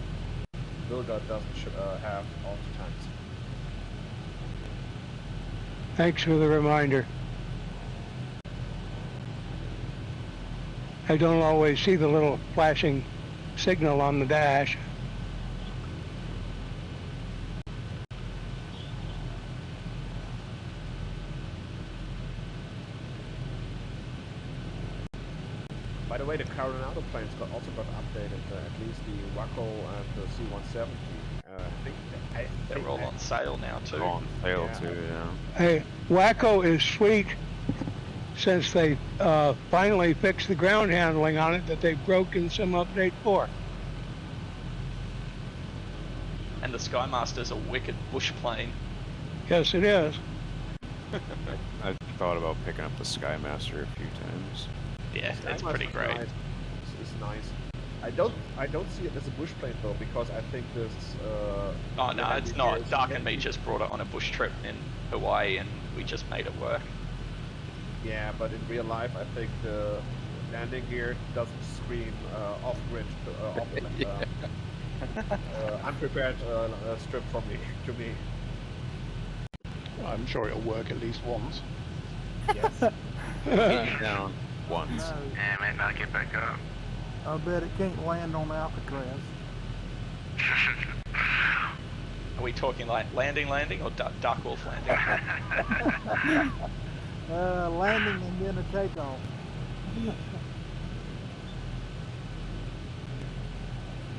Vilga doesn't have auto tanks. Thanks for the reminder. I don't always see the little flashing signal on the dash. By the way, the Coronado planes also got updated, at least the Waco and the C-170. I think They're all on sale now too. They're on sale Yeah. too, yeah. Hey, Waco is sweet since they finally fixed the ground handling on it that they broke in some update 4. And the Skymaster's a wicked bush plane. Yes, it is. I've thought about picking up the Skymaster a few times. Yeah, it's Skymaster's pretty great. Nice. It's nice. I don't see it as a bush plane though, because I think this. Oh no, it's not. Dark and me just brought it on a bush trip in Hawaii, and we just made it work. Yeah, but in real life, I think the landing gear doesn't scream off-grid, unprepared strip from me to me. I'm sure it'll work at least once. Yes. Down once. No, And might not get back up. I bet it can't land on Alcatraz. Are we talking like landing or Dark Wolf landing? Landing and then a takeoff.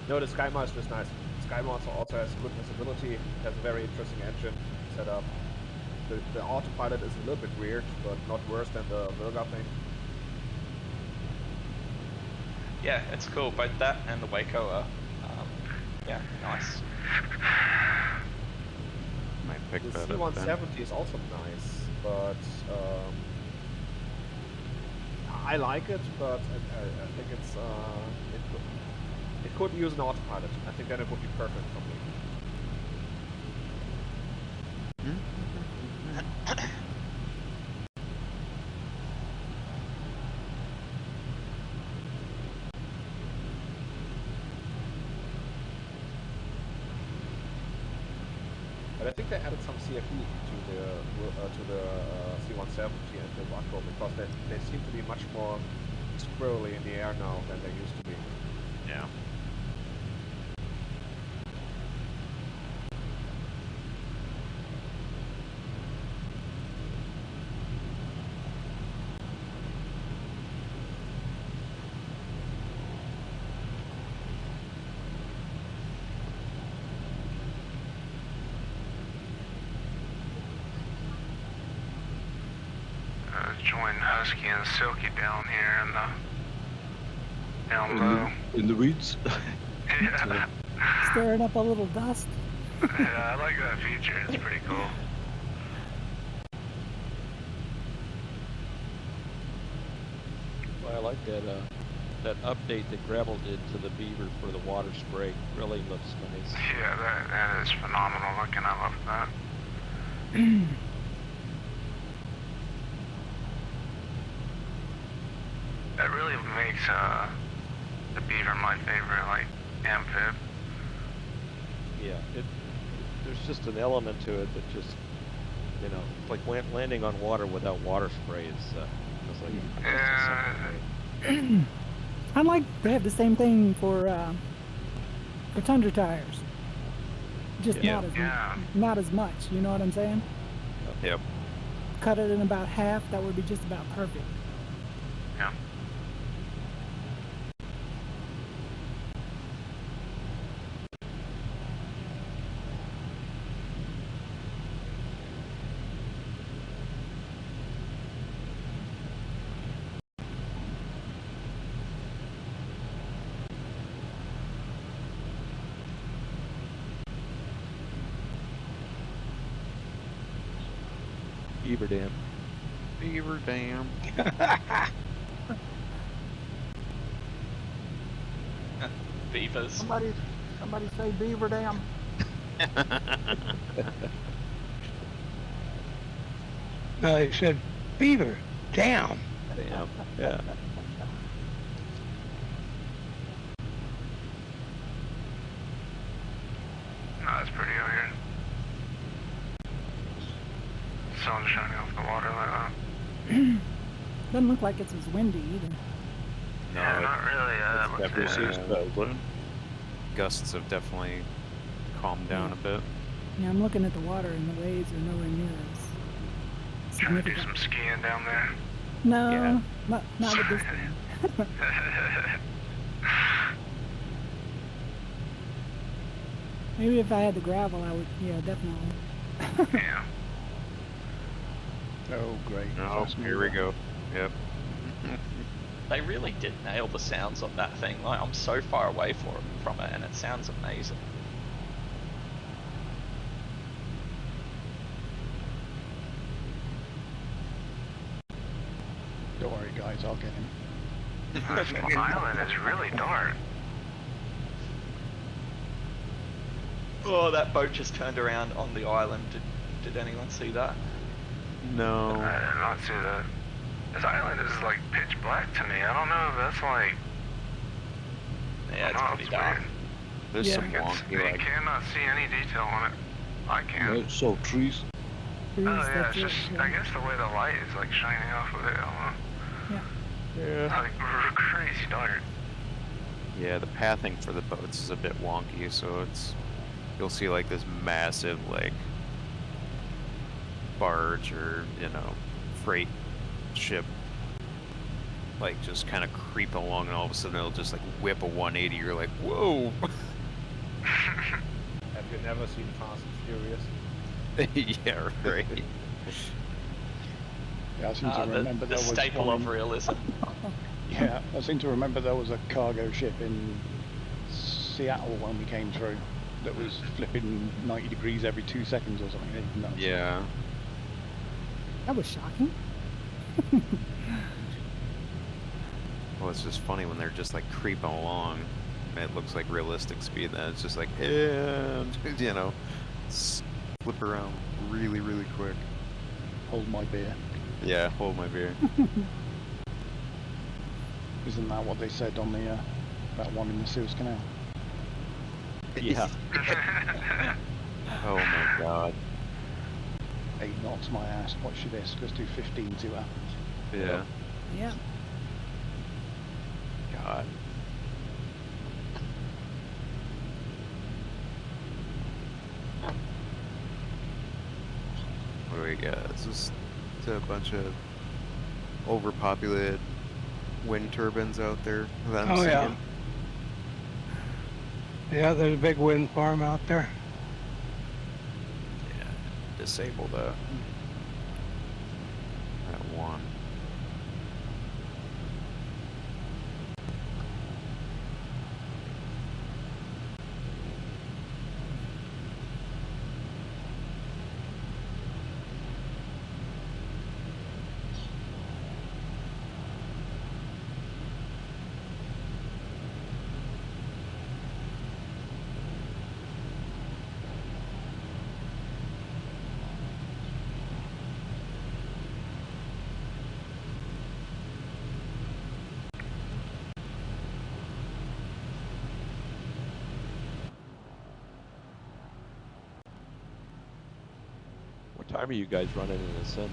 No, the Skymaster is nice. Skymaster also has good visibility, has a very interesting engine set up. The autopilot is a little bit weird, but not worse than the Vilga thing. Yeah, it's cool. Both that and the Waco are, yeah, nice. Might pick The that up then. C-170 is also nice, but I like it, but I think it's it could use an autopilot. I think then it would be perfect for me. But I think they added some CFE to the C-170 and the Waco because they seem to be much more squirrely in the air now than they used to be. Yeah. Join Husky and Silky down here in the down low. In the weeds. Yeah. Stirring up a little dust. Yeah, I like that feature. It's pretty cool. Well, I like that that update that Gravel did to the beaver for the water spray. Really looks nice. Yeah, that is phenomenal looking. I love that. That really makes the beaver my favorite, like, amphib. Yeah, there's just an element to it that just, you know, it's like landing on water without water spray is it's like Yeah. I'd like to have the same thing for tundra tires. Just Yeah. not as much. You know what I'm saying? Yep. Cut it in about half. That would be just about perfect. Yeah. beaver dam. Beaver dam. Beavers. Somebody say beaver dam. No, they said beaver down. Damn. Yeah. No, it's pretty out here. Sun's shining off the water like that. Doesn't look like it's as windy either. No, Yeah, not really. it's What's definitely, gusts have definitely calmed down a bit. Yeah, I'm looking at the water and the waves are nowhere near as Trying to do significant. some skiing down there. No, Yeah. not with this thing. Maybe if I had the gravel, I would. Yeah, definitely. Yeah. Oh, great. Oh, here we go. Yep. They really did nail the sounds on that thing. Like, I'm so far away from it, and it sounds amazing. Don't worry, guys, I'll get him. This island is really dark. Oh, that boat just turned around on the island. Did anyone see that? No. I did not see that. This island is like pitch black to me. I don't know if that's like. Yeah, it's no, pretty dark. weird. There's Yeah. some I wonky, like, cannot see any detail on it. I can. No, so trees. Trees, Oh yeah, that's it's it, just yeah. I guess the way the light is like shining off of it. I don't know. yeah. Like crazy dark. Yeah, the pathing for the boats is a bit wonky, so it's, you'll see like this massive like barge or, you know, freight ship like just kind of creep along, and all of a sudden it'll just like whip a 180. You're like, whoa. Have you never seen Fast and Furious? Yeah, right. Yeah, I seem to remember the there was staple one of realism. Yeah, I seem to remember there was a cargo ship in Seattle when we came through that was flipping 90 degrees every 2 seconds or something. It was nuts. Yeah. That was shocking. Well, it's just funny when they're just like creeping along. And it looks like realistic speed. Then it's just like, yeah, you know, flip around really, really quick. Hold my beer. Yeah, hold my beer. Isn't that what they said on the that one in the Suez Canal? Yeah. Oh my god. 8 knots my ass. Watch this. Let's do 15 to her. Yeah. Yeah. God. What do we got? It's just a bunch of overpopulated wind turbines out there that I'm Oh, seeing. yeah. Yeah, there's a big wind farm out there. Yeah, disable that one. What time are you guys running in the sim?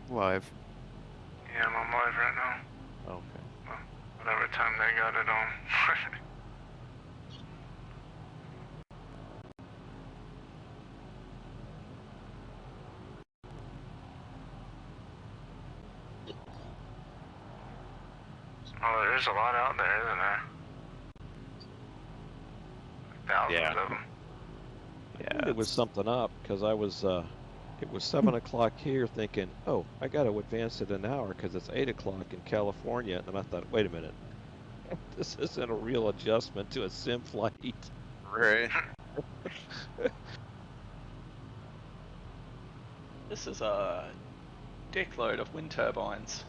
Live. Yeah, I'm on live right now. Okay. Well, whatever time they got it on. Oh, there's a lot out there, isn't there? Thousands Yeah. of them. I knew it was something up because I was, it was 7 o'clock here thinking, oh, I got to advance it an hour because it's 8 o'clock in California. And then I thought, wait a minute, this isn't a real adjustment to a sim flight. Right. This is a dickload of wind turbines.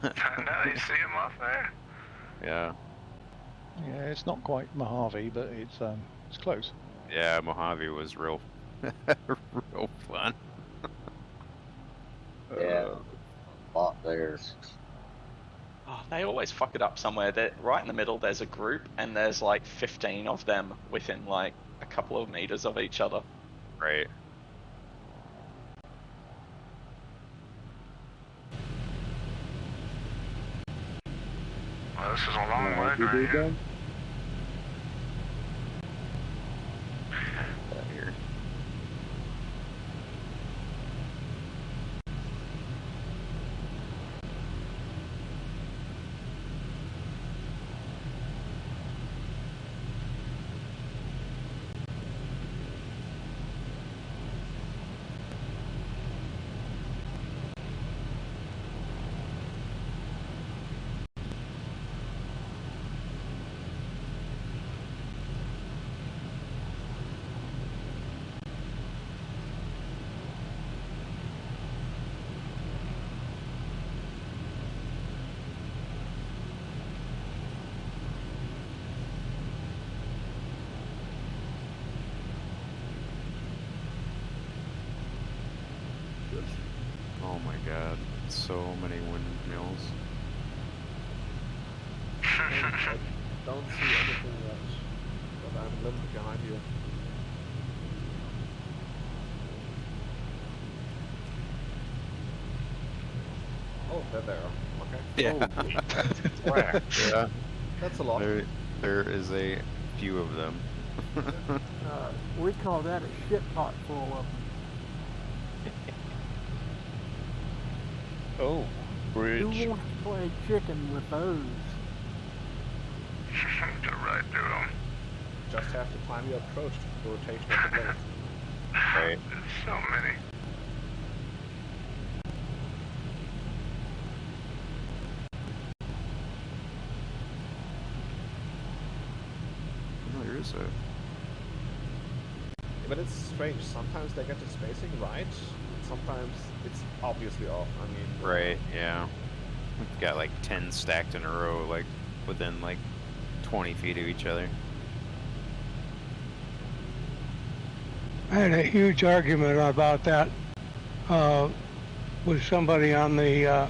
I know, you see them off there? Yeah. Yeah, it's not quite Mojave, but it's close. Yeah, Mojave was real, real fun. Yeah, a lot there. Oh, they always fuck it up somewhere. Right in the middle, there's a group, and there's like 15 of them within like a couple of meters of each other. Right. Well, this is a long leg right here. Here. Oh my god, so many windmills. I don't see anything yet, but I'm a little bit behind you. Oh, they're there. Okay. Yeah. Oh, where? Yeah. That's a lot. There is a few of them. We call that a shit pot full of them. Oh, bridge. Who wants to play chicken with those? Go right through them. Just have to time your approach to the rotation of the blade. Right. There's so many. Oh, there is a. But it's strange. Sometimes they get the spacing right. Sometimes it's obviously off. I mean. Right. Yeah. We've got like 10 stacked in a row, like within like 20 feet of each other. I had a huge argument about that with somebody on the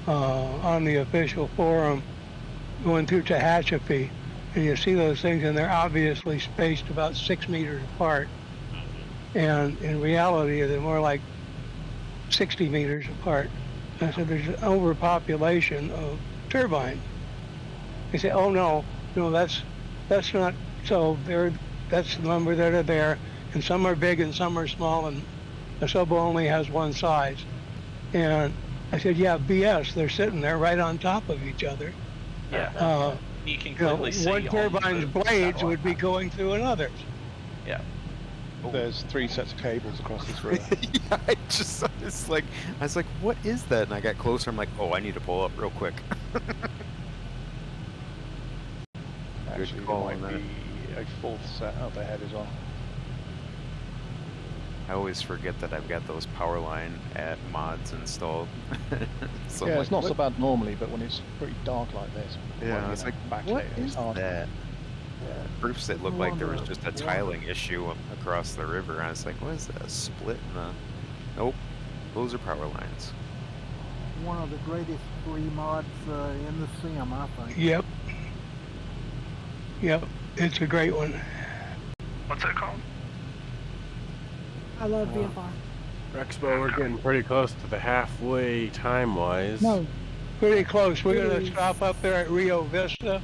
official forum going through Tehachapi, and you see those things, and they're obviously spaced about 6 meters apart, and in reality they're more like 60 meters apart. And so there's an overpopulation of turbines. They say, oh no, that's not so. That's the number that are there, and some are big and some are small, and A sub only has one size. And I said, yeah, BS. They're sitting there right on top of each other. Yeah. You can clearly see one turbine's blades would be going through another's. Yeah. There's 3 sets of cables across this river. Yeah, I was like, what is that? And I got closer. I'm like, oh, I need to pull up real quick. Actually, call there on might be a 4th set up ahead as well. I always forget that I've got those power line mods installed. So yeah, I'm it's like, not so bad normally, but when it's pretty dark like this, yeah, I was like, what is that? Yeah, proofs that looked like there was just a tiling issue across the river. I was like, what is that? A split in the... Nope, those are power lines. One of the greatest free mods in the sim, I think. Yep. Yep, it's a great one. What's it called? I love VFR. Expo, we're getting pretty close to the halfway time-wise. No. Pretty close. We're going to stop up there at Rio Vista,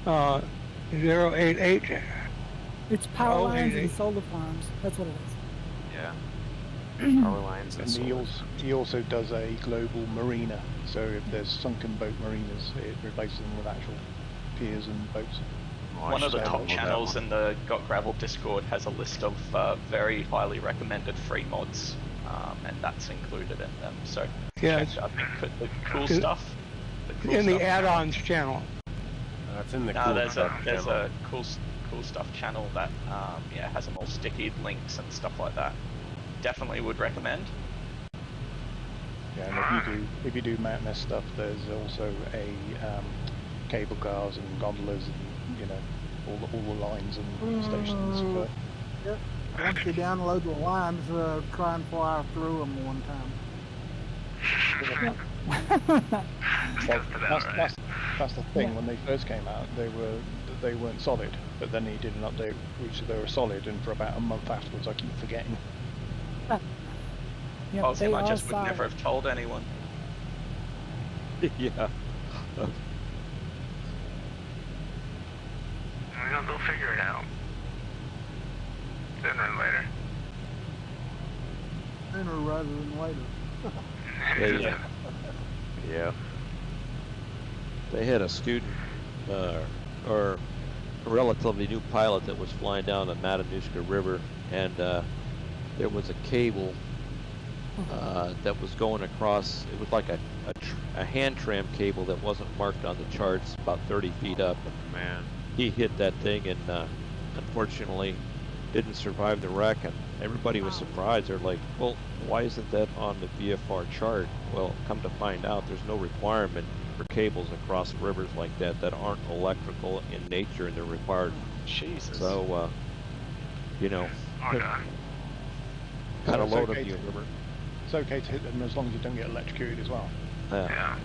088. It's power Oh, lines hey, and hey. solar farms. That's what it is. Yeah. Power lines and And he also does a global marina, so if there's sunken boat marinas, it replaces them with actual piers and boats. One of the top channels in the Got Gravel Discord has a list of very highly recommended free mods, and that's included in them. So Yeah, check out the cool stuff. In the add-ons channel. It's in the No, cool there's stuff a channel. cool stuff channel that yeah, has them all sticky links and stuff like that. Definitely would recommend. Yeah, and if you do mountainous stuff, there's also a cable cars and gondolas and all the lines and stations. But Yep. Once you download the lines, try and fly through them one time. that's the thing. When they first came out, they weren't solid. But then he did an update which they were solid, and for about a month afterwards, I keep forgetting. Yep, Awesome, they I are just would solid. never have told anyone. Yeah. They'll figure it out. Sooner or later. Sooner rather than later. They, Yeah. they had a student, or a relatively new pilot that was flying down the Matanuska River, and there was a cable that was going across. It was like a hand tram cable that wasn't marked on the charts, about 30 feet up. Man. He hit that thing and unfortunately didn't survive the wreck, and everybody was surprised. They're like, well, why isn't that on the VFR chart? Well, come to find out, there's no requirement for cables across rivers like that aren't electrical in nature, and they're required. Jesus. So, you know, Oh, God. got a It's load okay of you. to- It's okay to hit them as long as you don't get electrocuted as well. Yeah.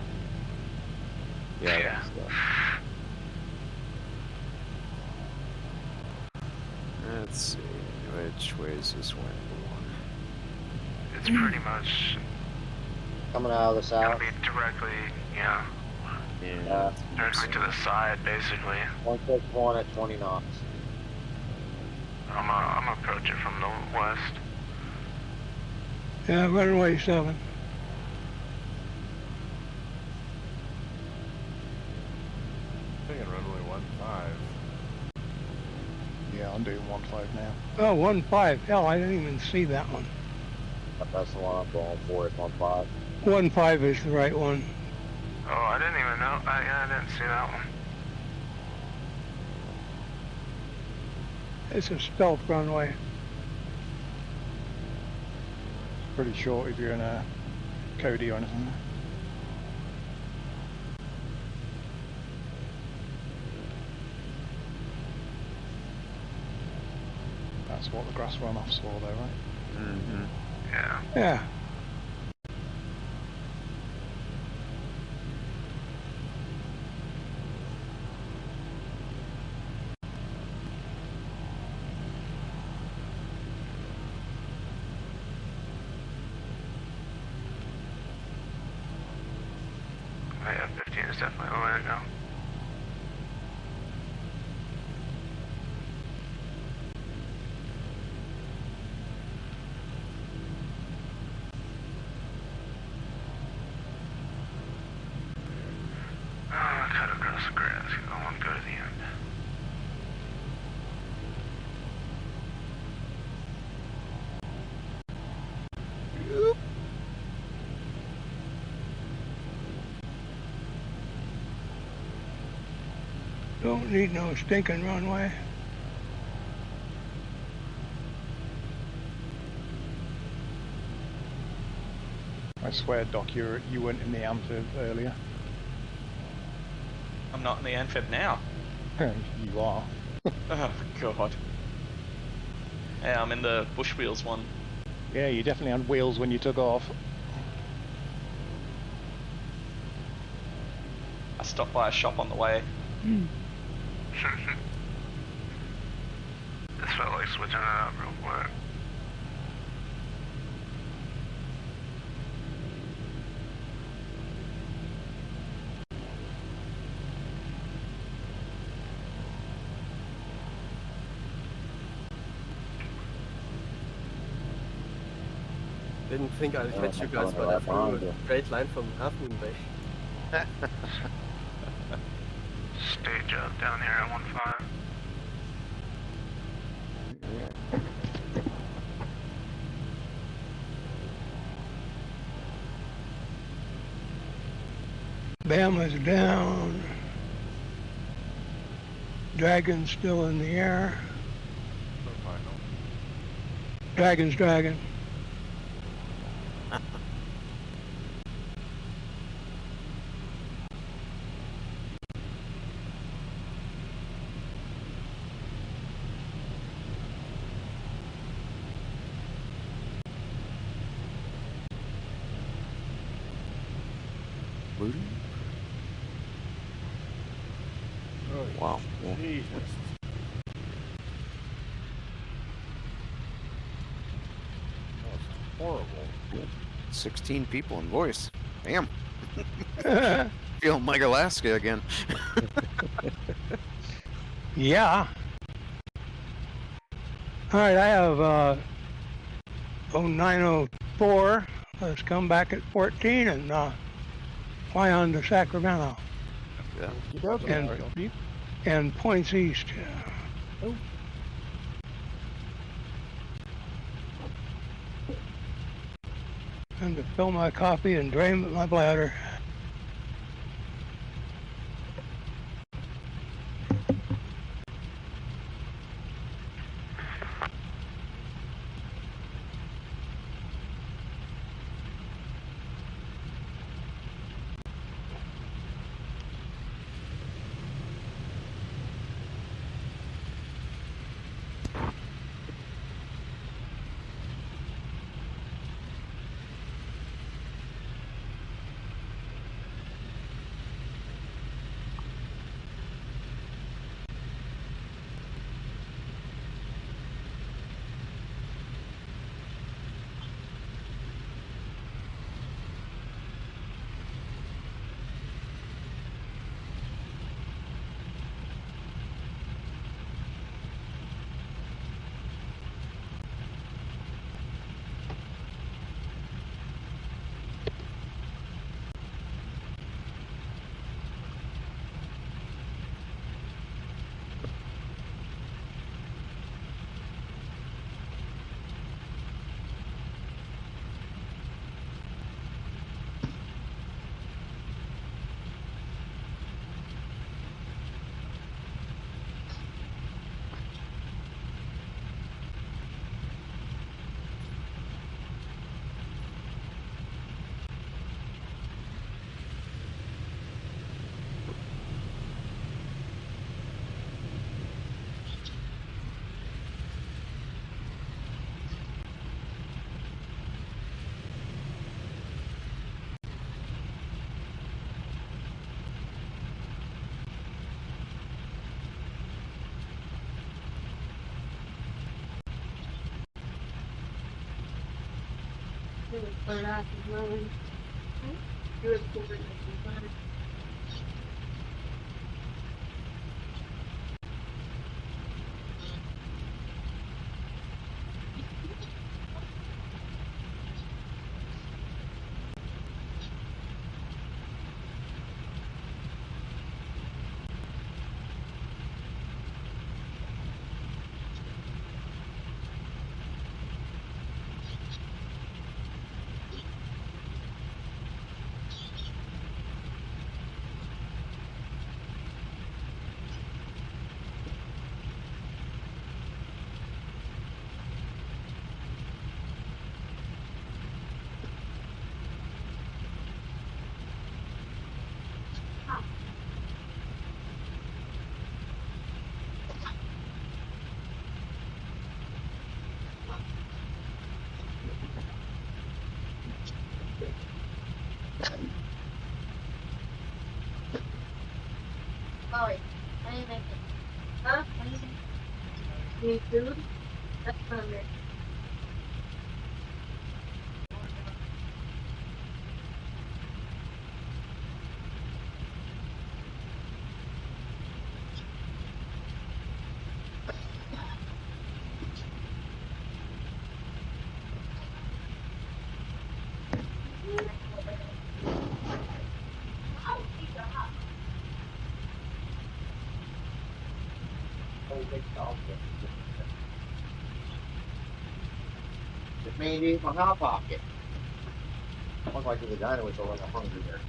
Yeah. Yeah. Let's see, which way is this one? It's pretty much Coming out of the gonna south. be directly, yeah, Yeah. directly to the side, basically. 161 at 20 knots. I'm approaching from the west. Yeah, runway 7. Thinking runway 15. Yeah, I'm doing 1.5 now. Oh, 1.5. Hell, I didn't even see that one. That's the one I'm going for. It's 1.5. 1.5 is the right one. Oh, I didn't even know. I didn't see that one. It's a stealth runway. Pretty short if you're in a Cody or anything. That's what the grass runoff's for, though, right? Mm-hmm. Yeah. Yeah. Oh, yeah, 15 is definitely the way to go. Don't need no stinking runway. I swear, Doc, you weren't in the amphib earlier. I'm not in the amphib now. You are. Oh, God. Yeah, I'm in the bush wheels one. Yeah, you definitely had wheels when you took off. I stopped by a shop on the way. Just felt like switching it up real quick. Didn't think I'd catch you guys, but I flew a straight line from Half Moon Bay. Stage up down here at 1-5. Bama's down. Dragon's still in the air. Dragon's dragon. Wow. Jesus. 16 people in voice. Damn. Feeling like Alaska again. Yeah. All right, I have 0904. Let's come back at 14 and fly on to Sacramento. Yeah. And points east. Oh. And to fill my coffee and drain my bladder. Just me and you in my hot pocket. Look like the diner was over hungry there.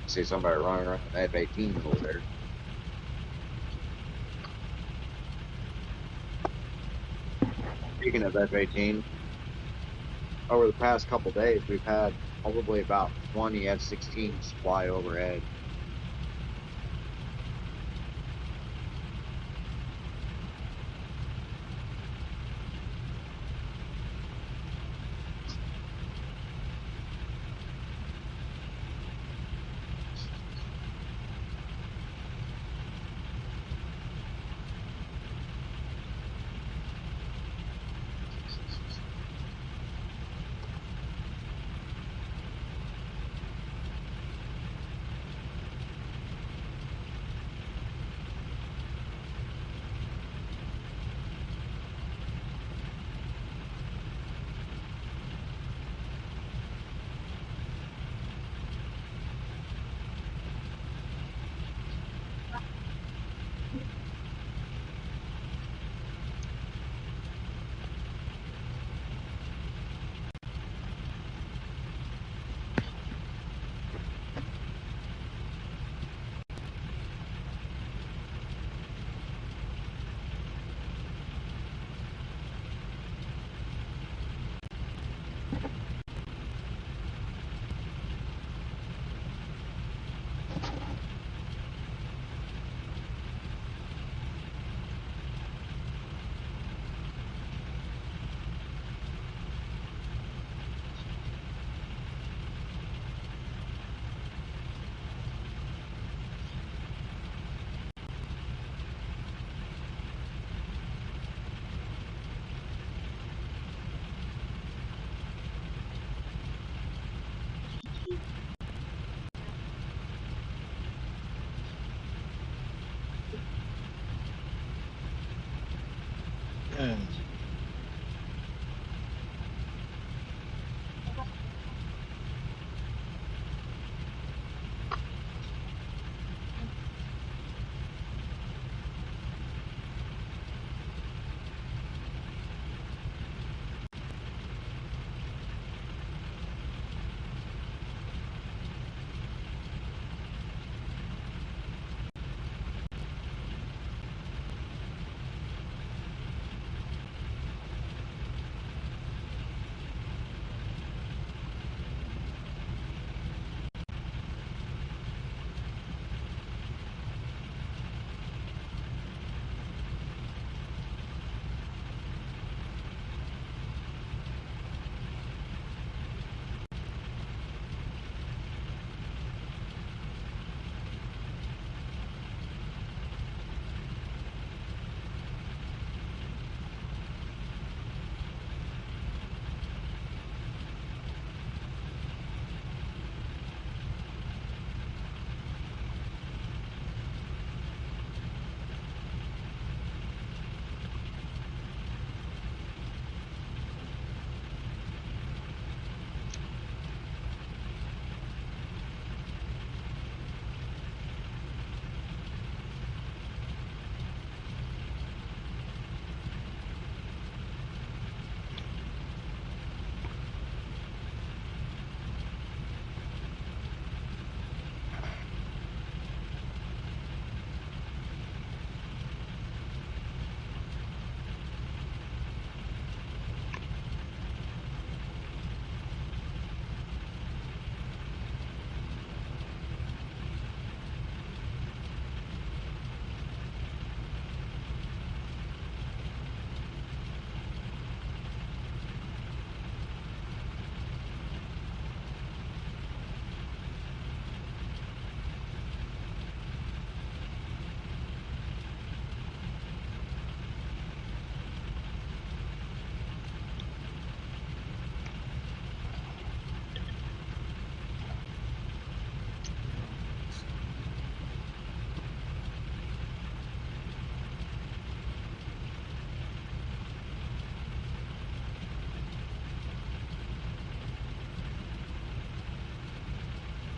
See somebody running around an F-18 over there. Speaking of F-18, over the past couple days, we've had probably about 20 F-16s fly overhead.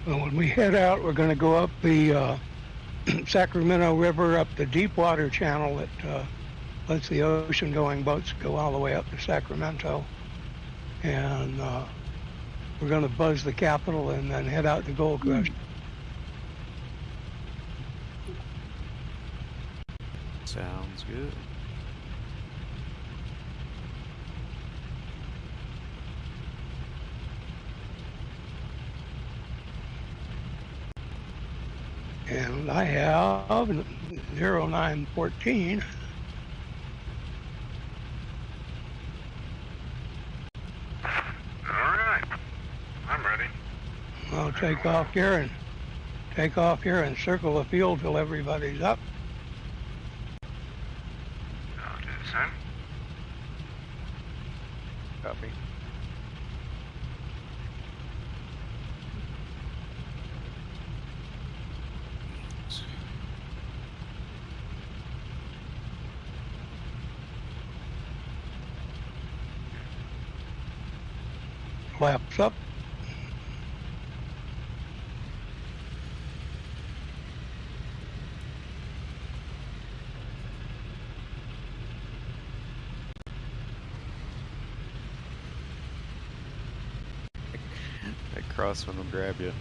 Well, when we head out, we're going to go up the Sacramento River, up the Deepwater Channel that lets the ocean-going boats go all the way up to Sacramento. And we're going to buzz the Capitol and then head out to Gold Coast. Sounds good. And I have 0914. Alright. I'm ready. I'll take off here and circle the field till everybody's up. I'll do the same. Copy. Flaps up. That crosswind will grab you.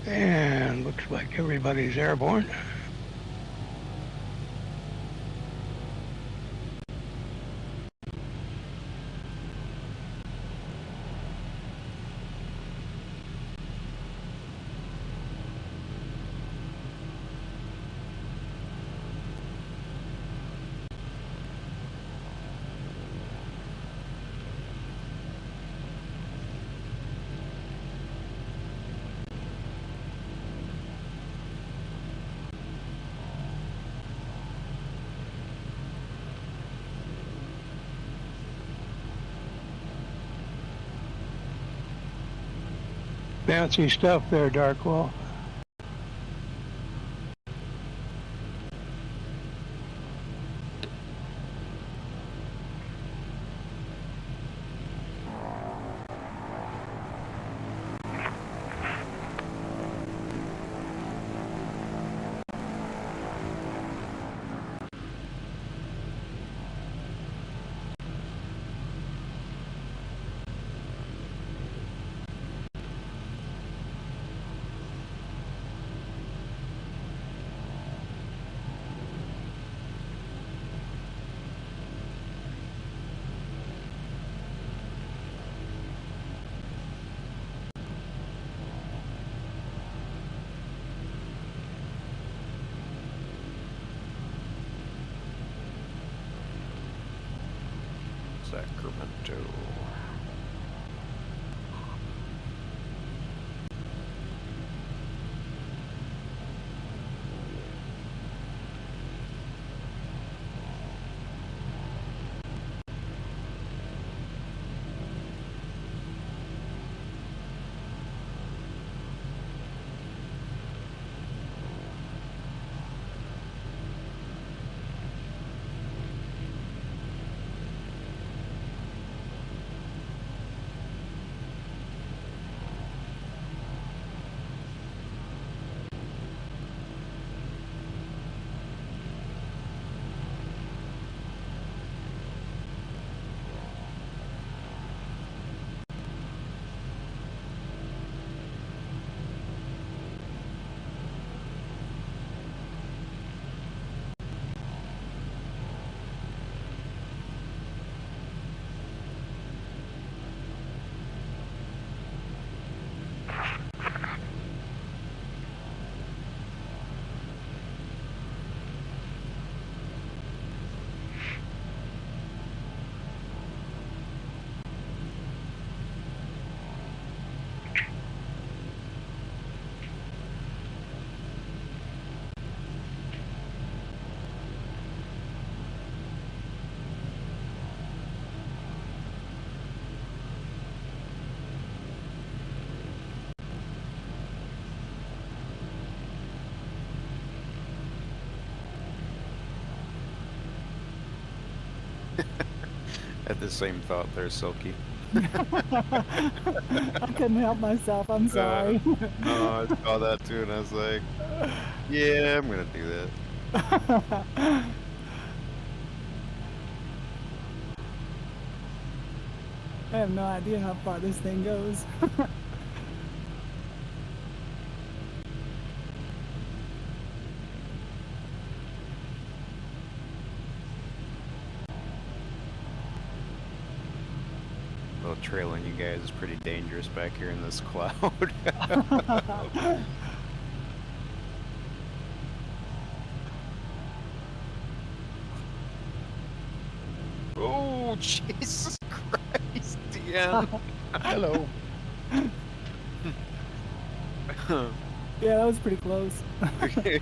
And looks like everybody's airborne. Fancy stuff there, Darkwall. Sacramento. Had the same thought there, Silky. I couldn't help myself. I'm sorry. I saw that too, and I was like, yeah, I'm gonna do that. I have no idea how far this thing goes. Well, trailing you guys is pretty dangerous back here in this cloud. Oh, Jesus Christ, Deanne. Hello. Yeah, that was pretty close. I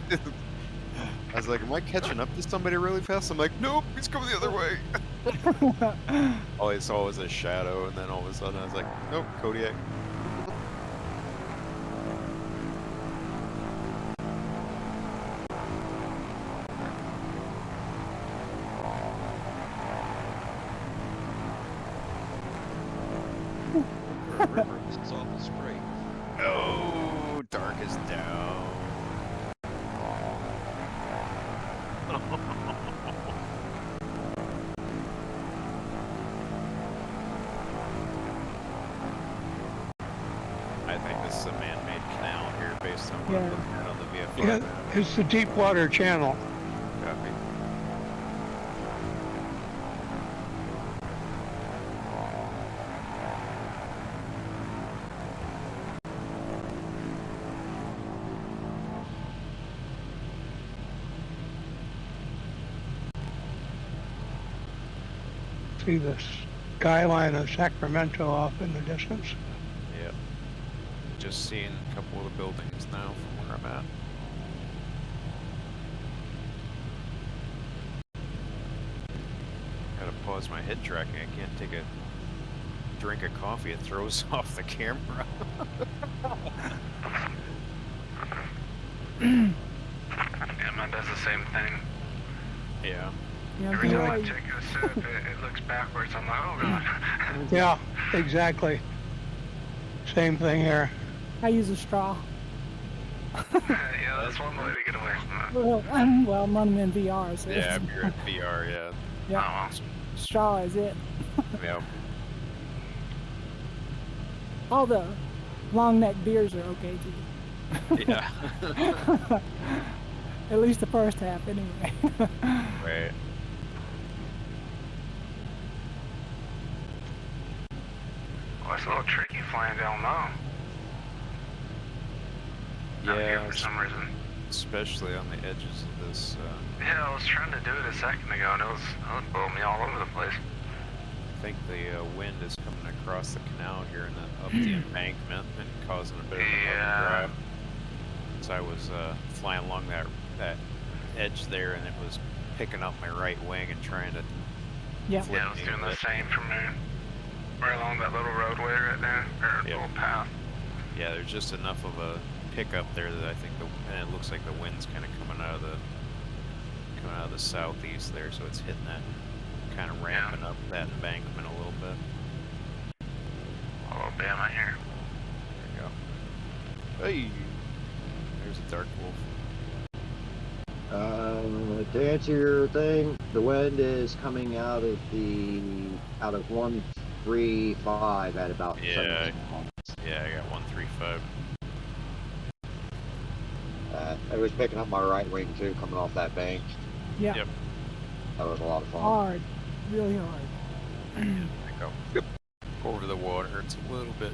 was like, am I catching up to somebody really fast? I'm like, nope, he's coming the other way. All I saw was a shadow, and then all of a sudden I was like, nope, Kodiak. This is awful straight. Oh, dark is down. I think this is a man-made canal here based on what I'm looking at on the VFR. Yeah, it's the deep water channel. Copy. See the skyline of Sacramento off in the distance. Yep. Just seeing a couple of the buildings now from where I'm at. Gotta pause my head tracking. I can't take a drink of coffee. It throws off the camera. Yeah, mine does the same thing. Yeah. Every time I take a sip, it looks backwards. I'm like, oh god. Yeah, exactly. Same thing here. I use a straw. Yeah, that's one way to get away from that. Well, I'm running in VR, so Yeah, if you're in VR, yeah. yeah. Straw is it. Yeah. All the long neck beers are okay too. Yeah. At least the first half, anyway. Right. Well, it's a little tricky flying down low. Yeah. For some reason. Especially on the edges of this. Yeah, I was trying to do it a second ago, and it was blowing me all over the place. I think the wind is coming across the canal here and up the embankment and causing a bit of a drive. So I was flying along that edge there, and it was picking up my right wing and trying to. Yeah. Yeah, I was doing the same from there. Right along that little roadway right there, or little path. Yeah, there's just enough of a pickup there that I think and it looks like the wind's kind of coming out of the southeast there, so it's hitting that, kind of ramping up that embankment a little bit. Alabama here. There you go. Hey, there's a dark wolf. To answer your thing, the wind is coming out of 135 at about 17 knots. Yeah, I got 135. It was picking up my right wing too, coming off that bank. Yeah. Yep. That was a lot of fun. Hard. Really hard. I go over the water. It's a little bit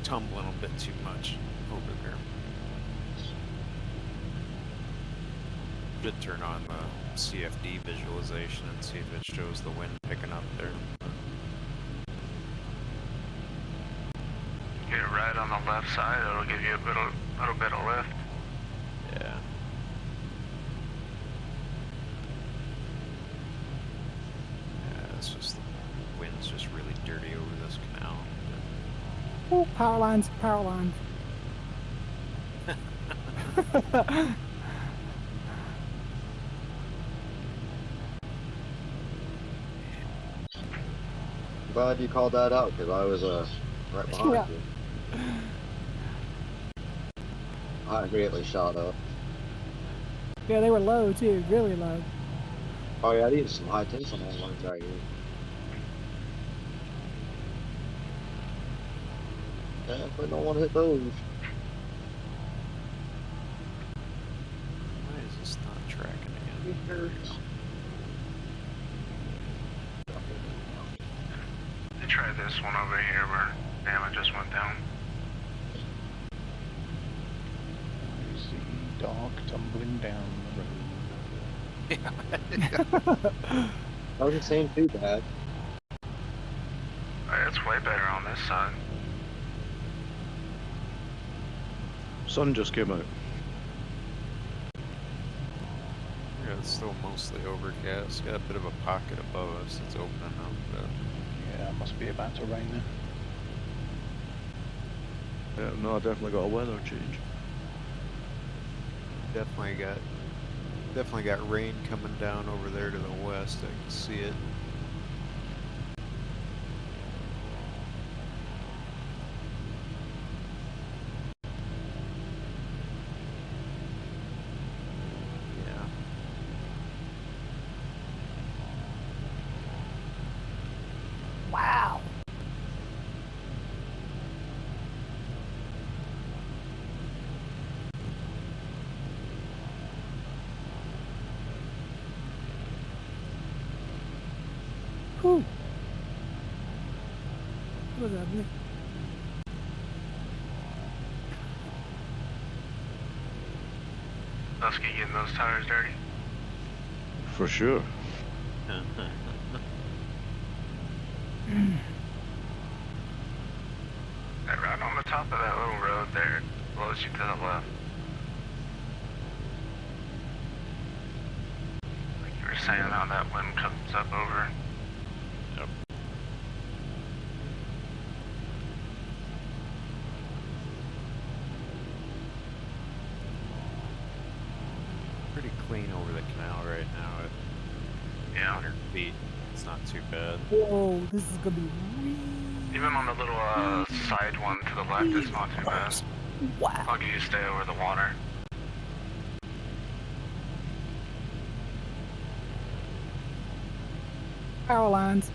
tumbling a bit too much over there. Should turn on the CFD visualization and see if it shows the wind picking up there. Get it right on the left side, it'll give you a little bit of lift. Yeah. Yeah, it's just the wind's just really dirty over this canal. Ooh, power lines, power lines. glad you called that out because I was right behind Yeah. you. I immediately shot up. Yeah, they were low too, really low. Oh yeah, these are some high tension lines right here. Definitely don't want to hit those. Why is this not tracking again? They tried this one over here where damage just went down. I see dog tumbling down the road. I wasn't saying too bad. It's way better on this side. Sun just came out. Yeah, it's still mostly overcast. Got a bit of a pocket above us that's opening up. But... Yeah, it must be about to rain then. Yeah, no, I definitely got a weather change. Definitely got rain coming down over there to the west. I can see it. Yeah. Wow. Whew. What was that? Husky getting those tires dirty. For sure. Right on the top of that little road there, it blows you to the left. Like you were saying, how that wind comes up over. Yep. Pretty clean over the canal right now at 100 feet. It's not too bad. Whoa, this is gonna be Even on the little side one to the left, it's not too bad. Wow. As long as you stay over the water. power lines.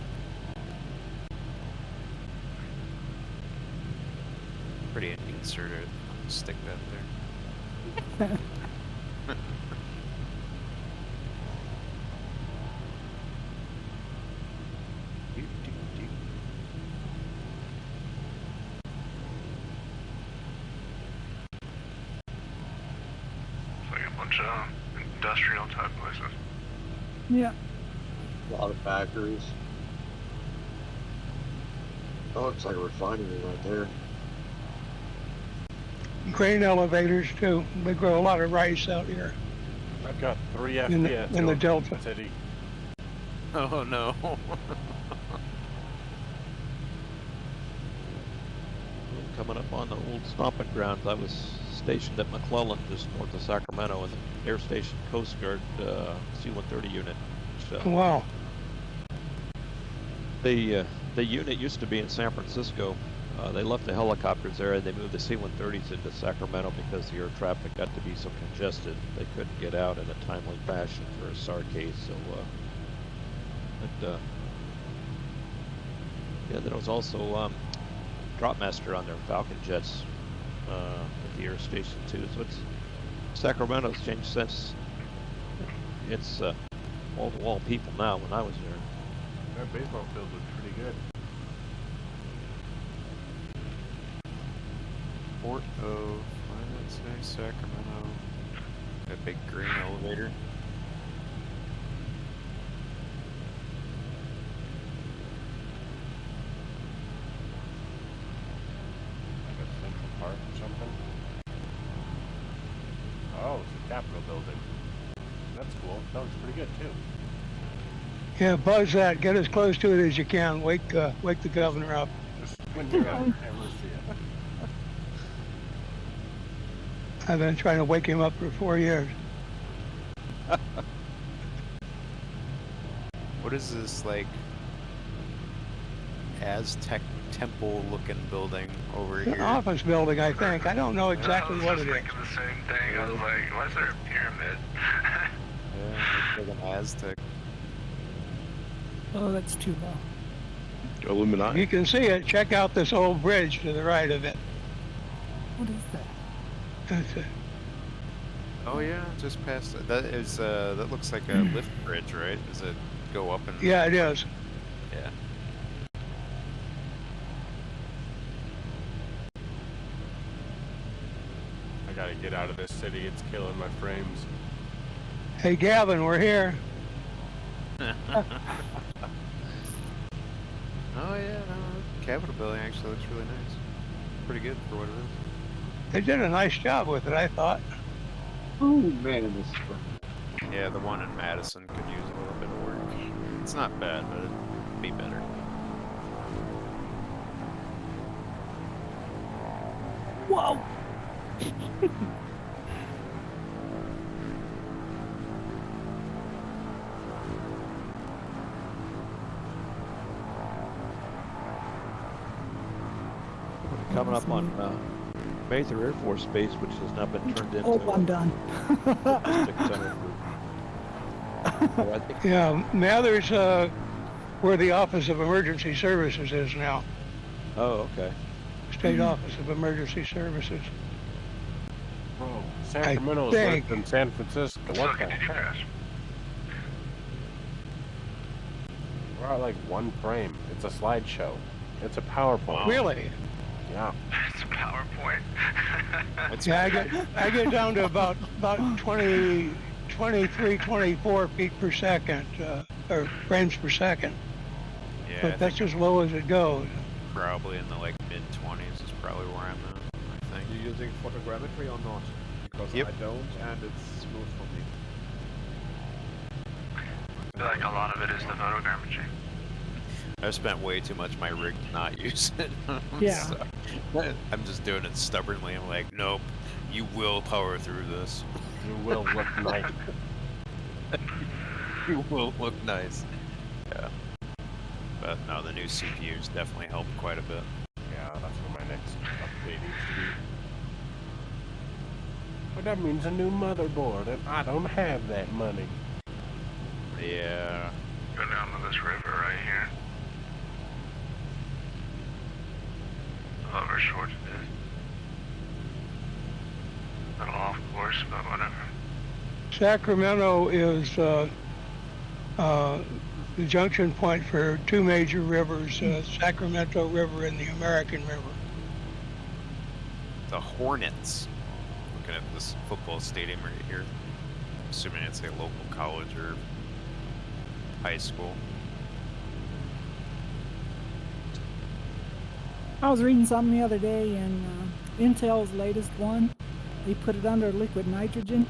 Pretty inconsiderate. Stick that there. It's like a bunch of industrial type places. Yeah. A lot of factories. Oh, looks like a refinery right there. Grain elevators too. They grow a lot of rice out here I've got 3 in FPS the going Delta. city. Oh no. Coming up on the old stomping grounds, I was stationed at McClellan, just north of Sacramento, in the Air Station Coast Guard C-130 unit. Which, Wow. the unit used to be in San Francisco. They left the helicopters there and they moved the C-130s into Sacramento because the air traffic got to be so congested they couldn't get out in a timely fashion for a SAR case. So, yeah, there was also Dropmaster on their Falcon jets at the air station too. So Sacramento's changed since. It's wall-to-wall people now. When I was there, That baseball field was pretty good. Fort O, why did it say Sacramento? That big green elevator. Like a Central Park or something. Oh, it's the Capitol building. That's cool. That looks pretty good too. Yeah, buzz that. Get as close to it as you can. Wake the governor up. Just when you're out, never see it. I've been trying to wake him up for 4 years. What is this, like, Aztec temple-looking building over An here. office building, I think. I don't know exactly I was what just it is. thinking the same thing. I was like, why is there a pyramid? Yeah, looks like an Aztec. Oh, that's too low. Illuminati. You can see it. Check out this old bridge to the right of it. What is that? That's it. Oh yeah, just past it. That is that looks like a lift bridge, right? Does it go up and? Yeah, it is. Yeah. I gotta get out of this city. It's killing my frames. Hey, Gavin, we're here. Oh yeah, no, Capitol building actually looks really nice. Pretty good for what it is. They did a nice job with it, I thought. Oh man, this is Yeah, the one in Madison could use a little bit of work. It's not bad, but it'd be better. Whoa! Coming up on Mather Air Force Base, which has now been turned into Oh, I'm done. logistic center for, I think Yeah, Mather's where the Office of Emergency Services is now. Oh, okay. State Office of Emergency Services. Bro, Sacramento's worse think- than San Francisco. What the Did you heck? crash? We're at like one frame. It's a slideshow. It's a PowerPoint. Really? Yeah. It's a PowerPoint. Yeah, I get down to about 20, 23, 24 feet per second, or frames per second. Yeah, I But that's think as low as it goes. probably in the like mid-20s is probably where I'm at. I think. You using photogrammetry or not? Because Yep. I don't, and it's smooth for me. I feel like a lot of it is the photogrammetry. I've spent way too much of my rig to not use it. Yeah. So, I'm just doing it stubbornly. I'm like, nope, you will power through this. You will look nice. You will look nice. Yeah. But no, the new CPU's definitely helped quite a bit. Yeah, that's what my next update needs to be. But that means a new motherboard, and I don't have that money. Yeah. Go down to this river right here. However short it is. A little off course, but whatever. Sacramento is the junction point for two major rivers, Sacramento River and the American River. The Hornets. Looking at this football stadium right here. Assuming it's a local college or high school. I was reading something the other day, and Intel's latest one, they put it under liquid nitrogen,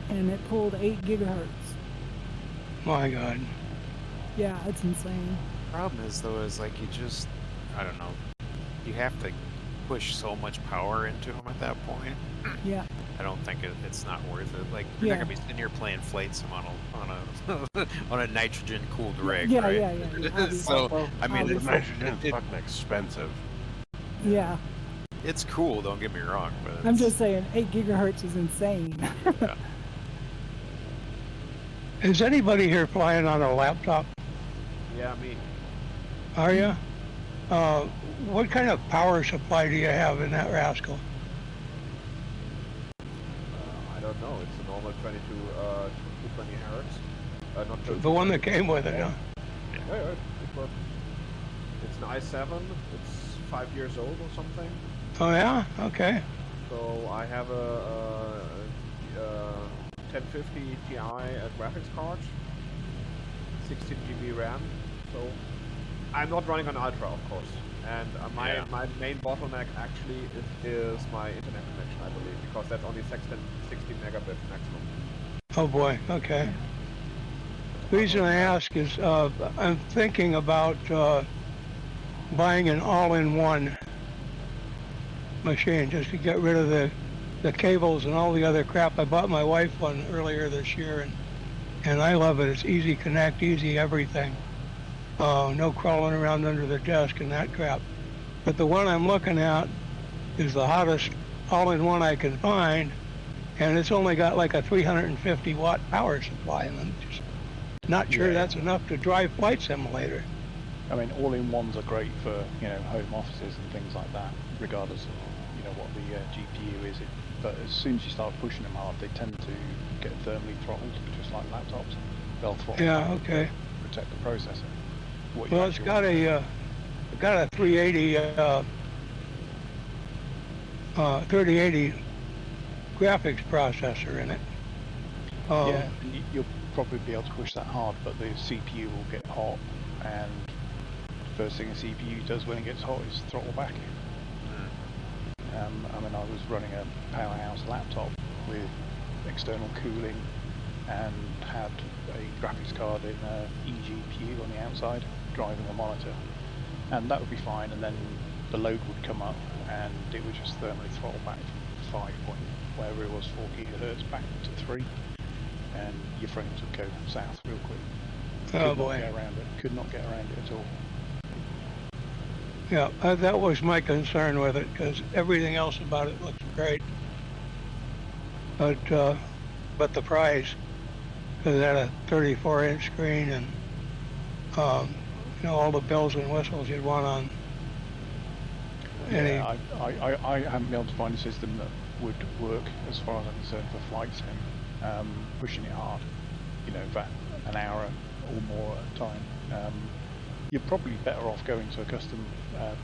and it pulled 8 gigahertz. My God. Yeah, it's insane. Problem is though, is like you just, I don't know, you have to push so much power into them at that point. Yeah. I don't think it's not worth it. Like you're Yeah. not gonna be sitting here playing flight sim on a on a nitrogen cooled rig, Yeah, right? yeah. So I mean, Nitrogen's fucking expensive. Yeah. it's cool. Don't get me wrong, but I'm it's- just saying, 8 gigahertz is insane. yeah. Is anybody here flying on a laptop? Yeah, me. Are you? What kind of power supply do you have in that rascal? I don't know. It's a normal 220 hertz. Not The one that came with it, huh? Yeah, it works. It's an i7. It's 5 years old or something. Oh yeah? Okay. So I have a 1050 Ti graphics card, 16 GB RAM. So I'm not running on Ultra, of course. And my main bottleneck actually is my internet connection, I believe, because that's only 16 megabits maximum. Oh boy, okay. The reason I ask is I'm thinking about buying an all-in-one machine just to get rid of the cables and all the other crap. I bought my wife one earlier this year, and I love it. It's easy connect, easy everything. No crawling around under the desk and that crap. But the one I'm looking at is the hottest all-in-one I can find, and it's only got like a 350 watt power supply, and I'm just not sure that's enough to drive Flight Simulator. I mean, all-in-ones are great for, you know, home offices and things like that, regardless of, you know, what the GPU is. But as soon as you start pushing them hard, they tend to get thermally throttled, just like laptops. They'll throttle back to protect the processor. Well, it's got a 380 3080 graphics processor in it. Yeah, and you'll probably be able to push that hard, but the CPU will get hot, and the first thing a CPU does when it gets hot is throttle back. I mean, I was running a powerhouse laptop with external cooling and had a graphics card in eGPU on the outside driving the monitor, and that would be fine, and then the load would come up and it would just thermally throttle back from 5 point wherever it was 4 gigahertz back to 3, and your frames would go south real quick. Oh boy. Could not get around it at all. Yeah, that was my concern with it, because everything else about it looks great. But the price, because it had a 34-inch screen and you know, all the bells and whistles you'd want on any. Yeah, I haven't been able to find a system that would work as far as I'm concerned for flight sim, pushing it hard, you know, for an hour or more at a time. You're probably better off going to a custom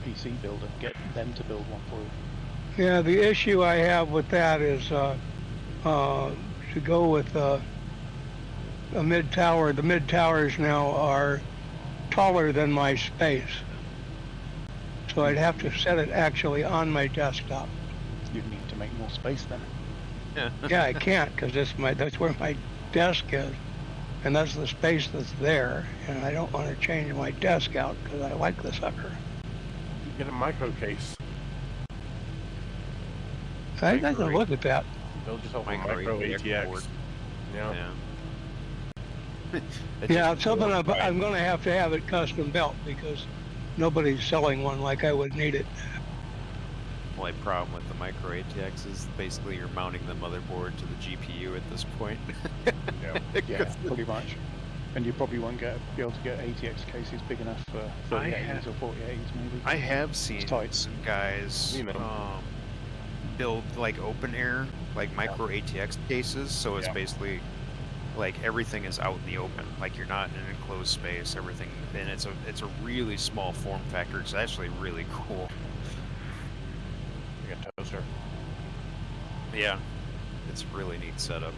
PC builder, get them to build one for you. Yeah, the issue I have with that is to go with a mid-tower. The mid-towers now are taller than my space, so I'd have to set it actually on my desktop. You'd need to make more space then. Yeah, I can't, because that's where my desk is, and that's the space that's there, and I don't want to change my desk out because I like the sucker. You get a micro case. I got to look at that. Build yourself a micro ATX. Board. Yeah. Yeah, it's something I'm going to have it custom built, because nobody's selling one like I would need it. The only problem with the micro ATX is basically you're mounting the motherboard to the GPU at this point. Yeah, pretty much. And you probably won't be able to get ATX cases big enough for 38s or 48s maybe. I have seen some guys build like open air, like micro ATX cases, so it's basically like everything is out in the open, like you're not in an enclosed space, everything, and it's a really small form factor. It's actually really cool. Like a toaster. Yeah, it's a really neat setup.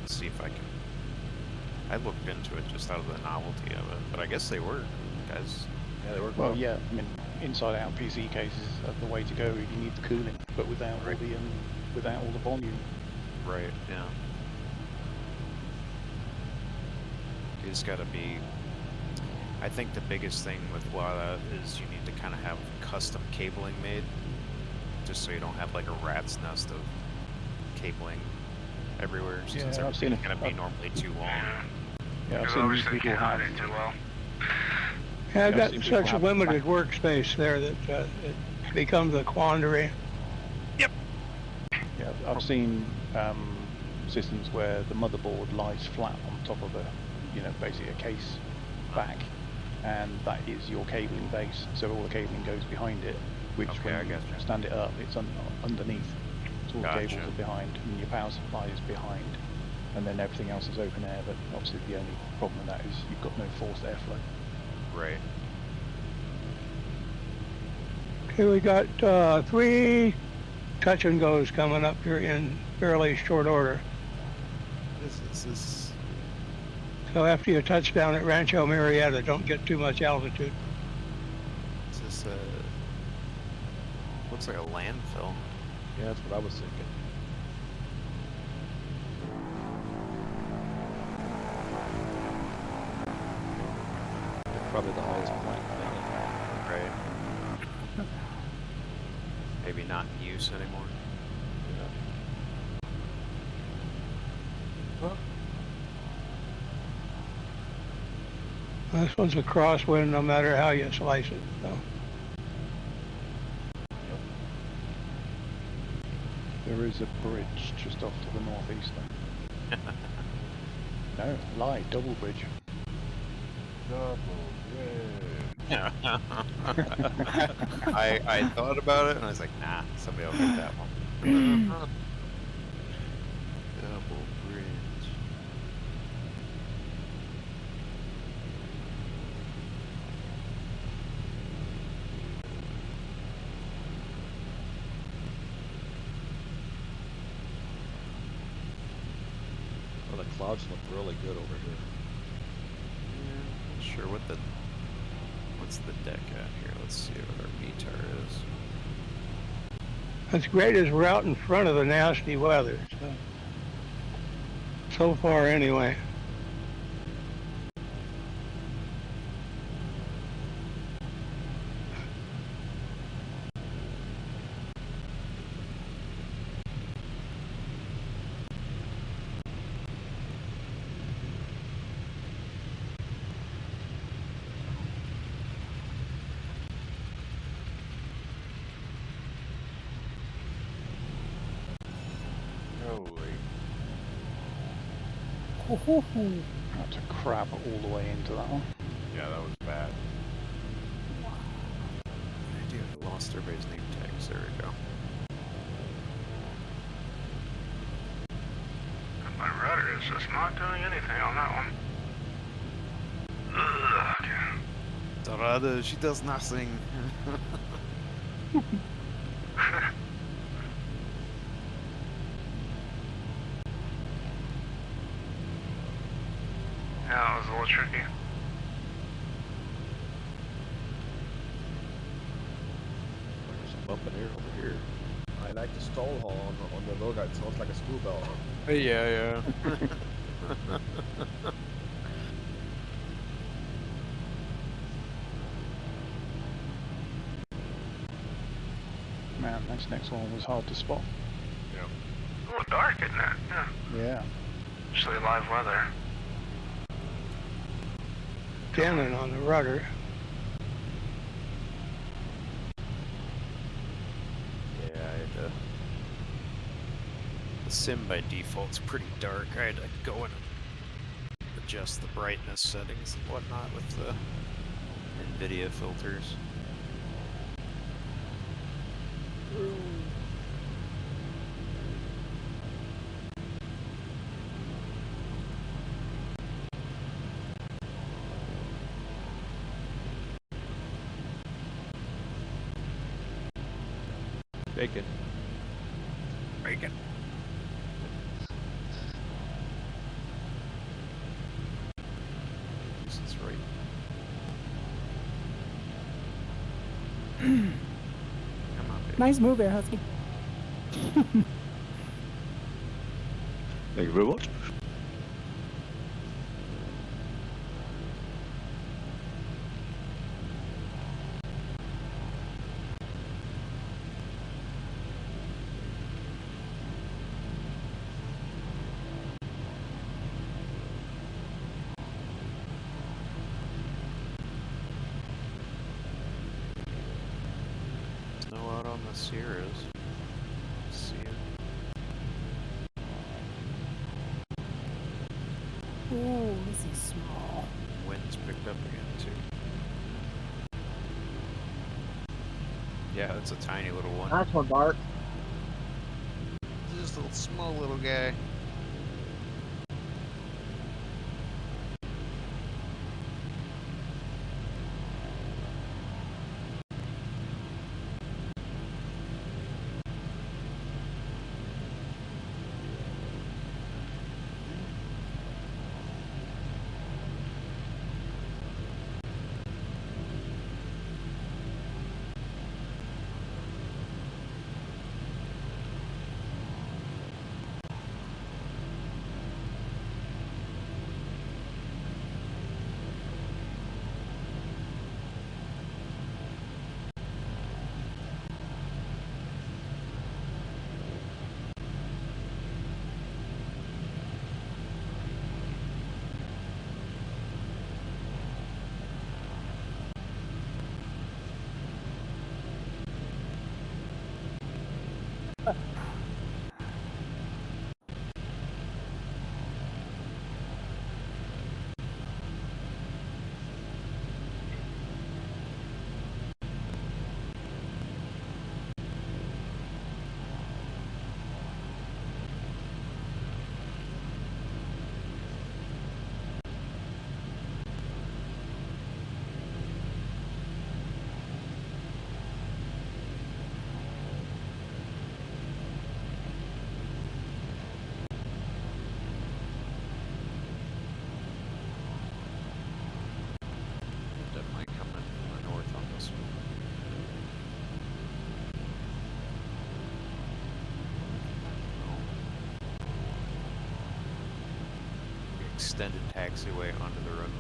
Let's see if I can. I looked into it just out of the novelty of it, but I guess they work, guys. Yeah, they work. Well, yeah, I mean, inside-out PC cases are the way to go. You need the cooling, but without all the volume. Right. Yeah. You just gotta be. I think the biggest thing with a lot of that is you need to kind of have custom cabling made, just so you don't have like a rat's nest of cabling everywhere, since everything's gonna be normally too long. Yeah, I've seen these people have it too well. Yeah, I've got such a limited workspace there that it becomes a quandary. Yep. Yeah, I've seen systems where the motherboard lies flat on top of basically a case back, and that is your cabling base. So all the cabling goes behind it, which when you stand it up, it's underneath. So all the cables are behind, and your power supply is behind, and then everything else is open air. But obviously, the only problem with that is you've got no forced airflow. Right. Okay, we got 3 touch and goes coming up here in fairly short order. This is. So after you touch down at Rancho Marietta, don't get too much altitude. Is this looks like a landfill. Yeah, that's what I was thinking. Probably the highest point. Right. not in use anymore. This one's a crosswind no matter how you slice it. So. There is a bridge just off to the northeast there. No, lie, double bridge. Double bridge. I thought about it and I was like, nah, somebody will make that one. Double bridge. Well, the clouds look really good over here. Yeah, not sure what's the deck at here. Let's see what our VTAR is. What's great is we're out in front of the nasty weather. So far anyway. Had to crab all the way into that one. Yeah, that was bad. I do. I lost everybody's name tags. There we go. My rudder is just not doing anything on that one. Ugh. The rudder, she does nothing. Yeah, that was a little tricky. There's some up in here over here. I like the stall horn on the Volga. It sounds like a school bell. Yeah. Man, this next one was hard to spot. Yeah. A little dark, isn't it? Yeah. Yeah. Actually, live weather. Cannon on the rudder. Yeah, I had to... The sim by default's pretty dark. I had to go in and adjust the brightness settings and whatnot with the NVIDIA filters. Bacon. Bacon. This is right. Come on, baby. Nice move there, Husky. Thank you very much. Snow out on the Sierras. See it. Oh, this is small. Wind's picked up again too. Yeah, that's a tiny little one. Nice one, Bart. Just a little small little guy. extended taxiway onto the runway.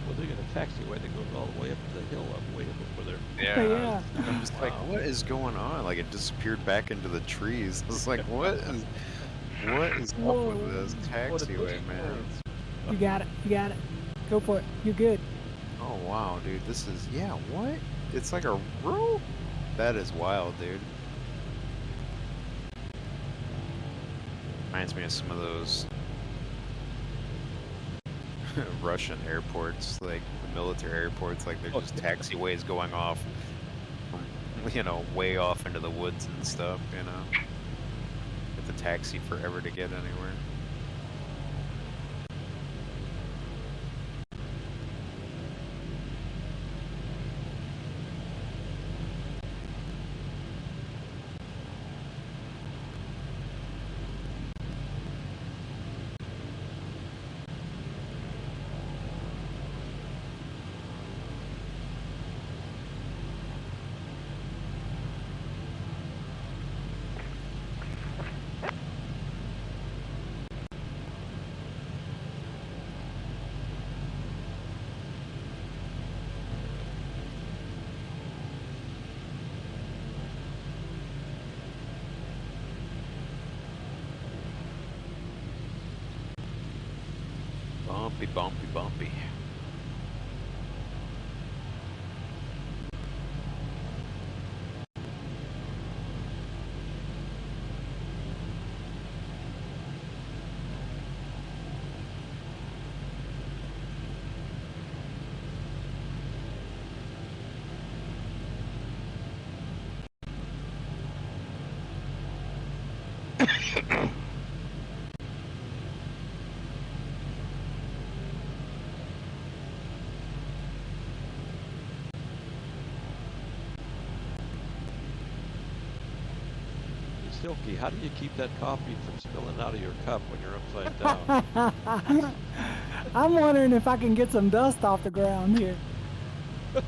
Well, they got a taxiway that goes all the way up to the hill up way up over there. Yeah. Yeah. I'm just like, what is going on? Like, it disappeared back into the trees. I was like, what is up Whoa. with this taxiway, man? You got it. You got it. Go for it. You're good. Oh wow, dude, this is what? It's like a rope. That is wild, dude. Reminds me of some of those Russian airports, like the military airports, like they're just taxiways going off from, way off into the woods and stuff, With the taxi forever to get anywhere. Bumpy, bumpy, bumpy. Silky, how do you keep that coffee from spilling out of your cup when you're upside down? I'm wondering if I can get some dust off the ground here. You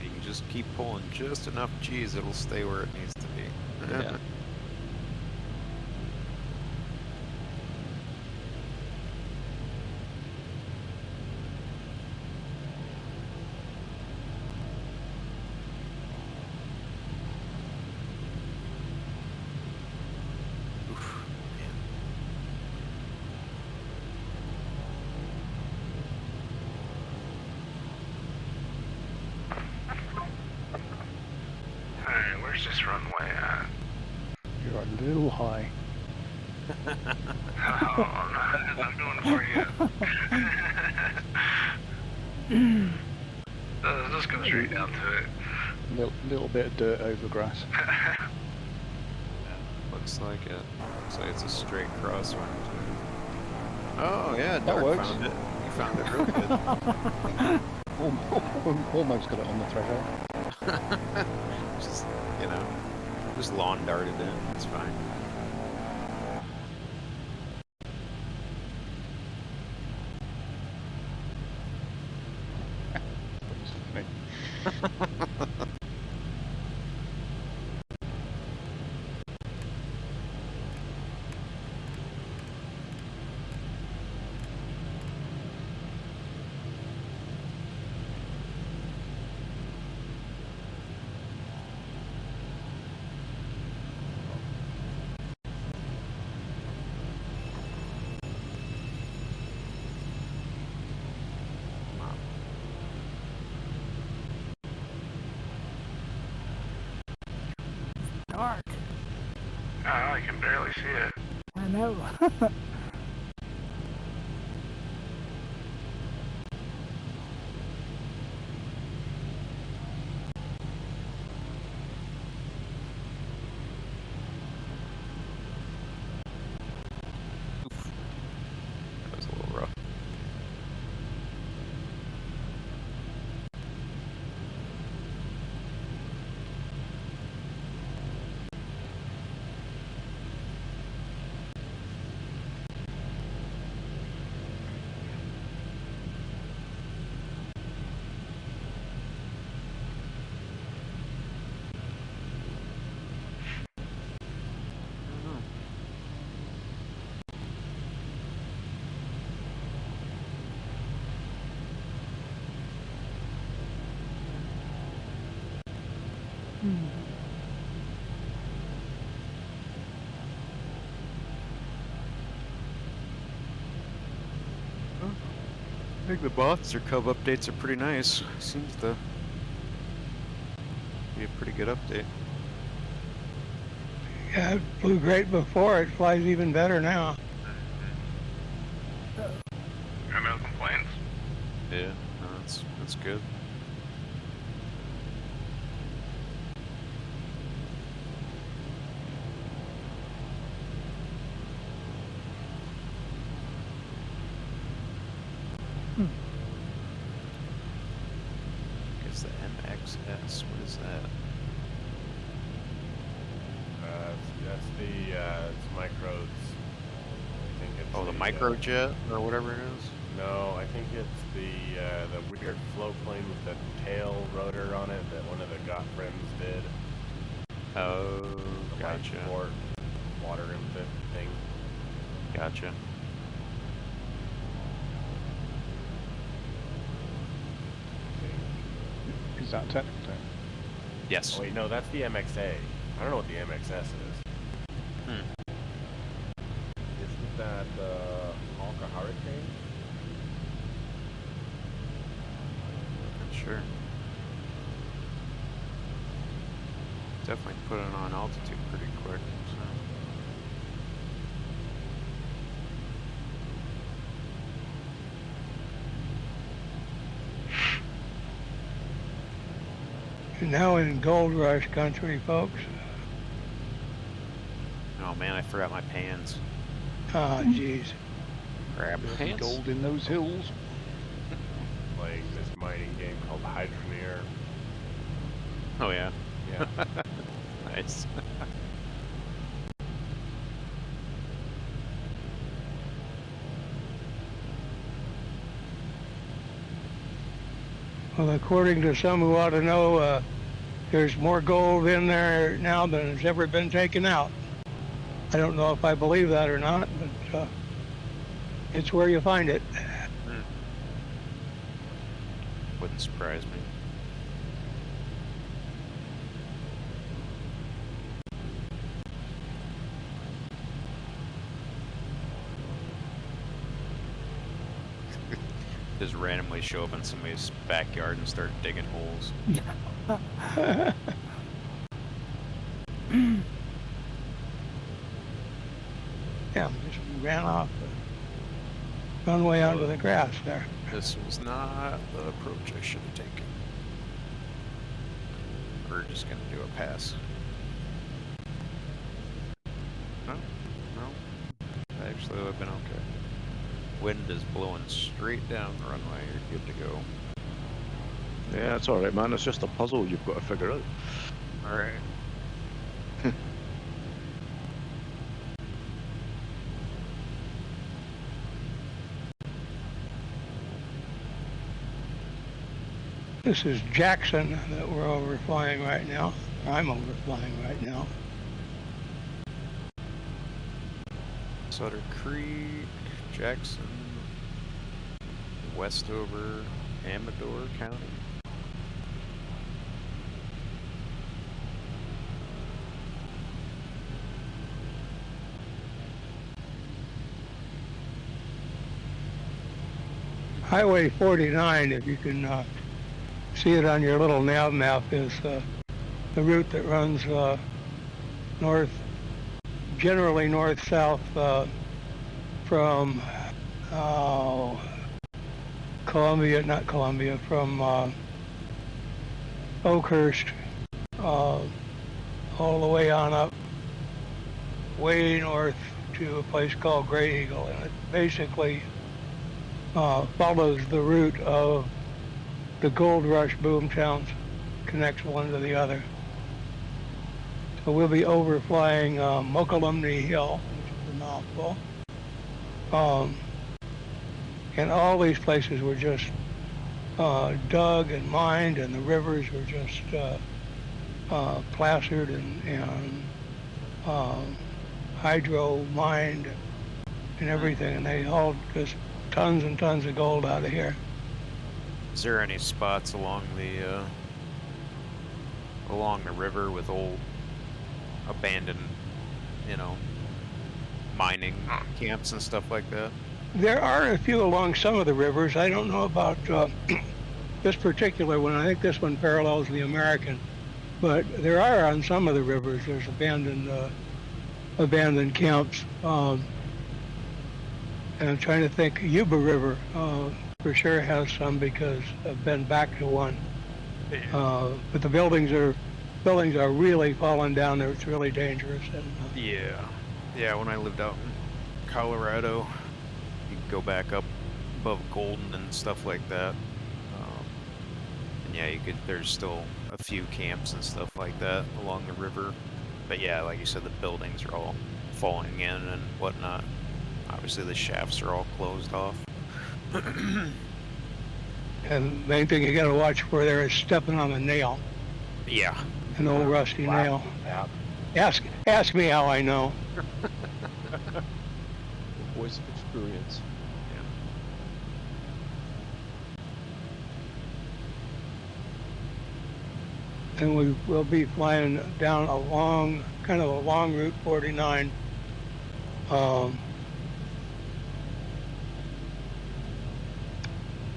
can just keep pulling just enough cheese, it'll stay where it needs to be. Yeah. Alright, where's this runway at? You're a little high. Oh, I'm not going for you. Let's go straight down to it. Little bit of dirt over grass. Looks like it. Looks like it's a straight crosswind too. Oh yeah, That Dark works. found it. You found it real good. Almost got it on the threshold. Just, just lawn darted in. It's fine. Dark. Oh, I can barely see it. I know. I think the Monster Cub updates are pretty nice. Seems to be a pretty good update. Yeah, it flew great before. It flies even better now. No complaints. Yeah, no, that's good. Is the MXS? What is that? That's the it's micros. I think it's Oh, the microjet or whatever it is. No, I think it's the weird float plane with the tail rotor on it that one of the Got Friends did. Oh, The gotcha. Sport water input thing. Gotcha. Is that technical term? Yes. Oh wait, no, that's the MXA. I don't know what the MXS is. Isn't that the Hawker Hurricane? Not sure. Definitely put it on altitude pretty quick. So. Now in Gold Rush country, folks. Oh man, I forgot my pans. Ah, jeez. Grab There's pants. gold in those hills. Like this mining game called Hydroneer. Oh yeah. Yeah. Nice. Well, according to some who ought to know, there's more gold in there now than has ever been taken out. I don't know if I believe that or not, but it's where you find it. Wouldn't surprise me. Just randomly show up in somebody's backyard and start digging holes. Yeah, just ran off the runway onto the grass there. This was not the approach I should have taken. We're just gonna do a pass. No, no. Actually, would have been okay. Wind is blowing straight down the runway. You're good to go. Yeah, it's alright, man. It's just a puzzle you've got to figure out. Alright. This is Jackson that we're overflying right now. I'm overflying right now. Sutter Creek, Jackson, Westover, Amador County. Highway 49, if you can see it on your little nav map, is the route that runs north, generally north-south from from Oakhurst all the way on up, way north to a place called Gray Eagle, and it basically follows the route of the Gold Rush boom towns, connects one to the other. So we'll be overflying Mokelumne Hill, which is a mouthful. And all these places were just dug and mined, and the rivers were just plastered and hydro mined and everything, and they hauled just tons and tons of gold out of here. Is there any spots along the river with old abandoned, mining camps and stuff like that? There are a few along some of the rivers. I don't know about this particular one. I think this one parallels the American, but there are on some of the rivers. There's abandoned camps. And I'm trying to think. Yuba River for sure has some because I've been back to one. But the buildings are really falling down there. It's really dangerous. And yeah. When I lived out in Colorado, you could go back up above Golden and stuff like that. And yeah, there's still a few camps and stuff like that along the river. But yeah, like you said, the buildings are all falling in and whatnot. Obviously, the shafts are all closed off. And the main thing you got to watch for there is stepping on a nail. Yeah. An old rusty nail. Yeah. Ask me how I know. Voice of experience. And we will be flying down a long Route 49.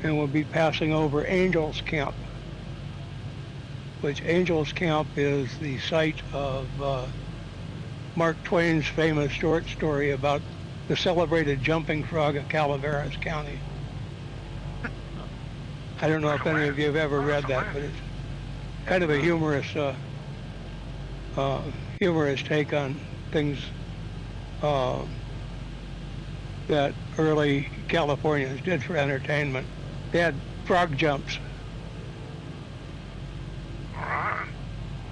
And we'll be passing over Angels Camp, which Angels Camp is the site of Mark Twain's famous short story about the celebrated jumping frog of Calaveras County. I don't know if any of you have ever read that, but it's kind of a humorous take on things that early Californians did for entertainment. They had frog jumps.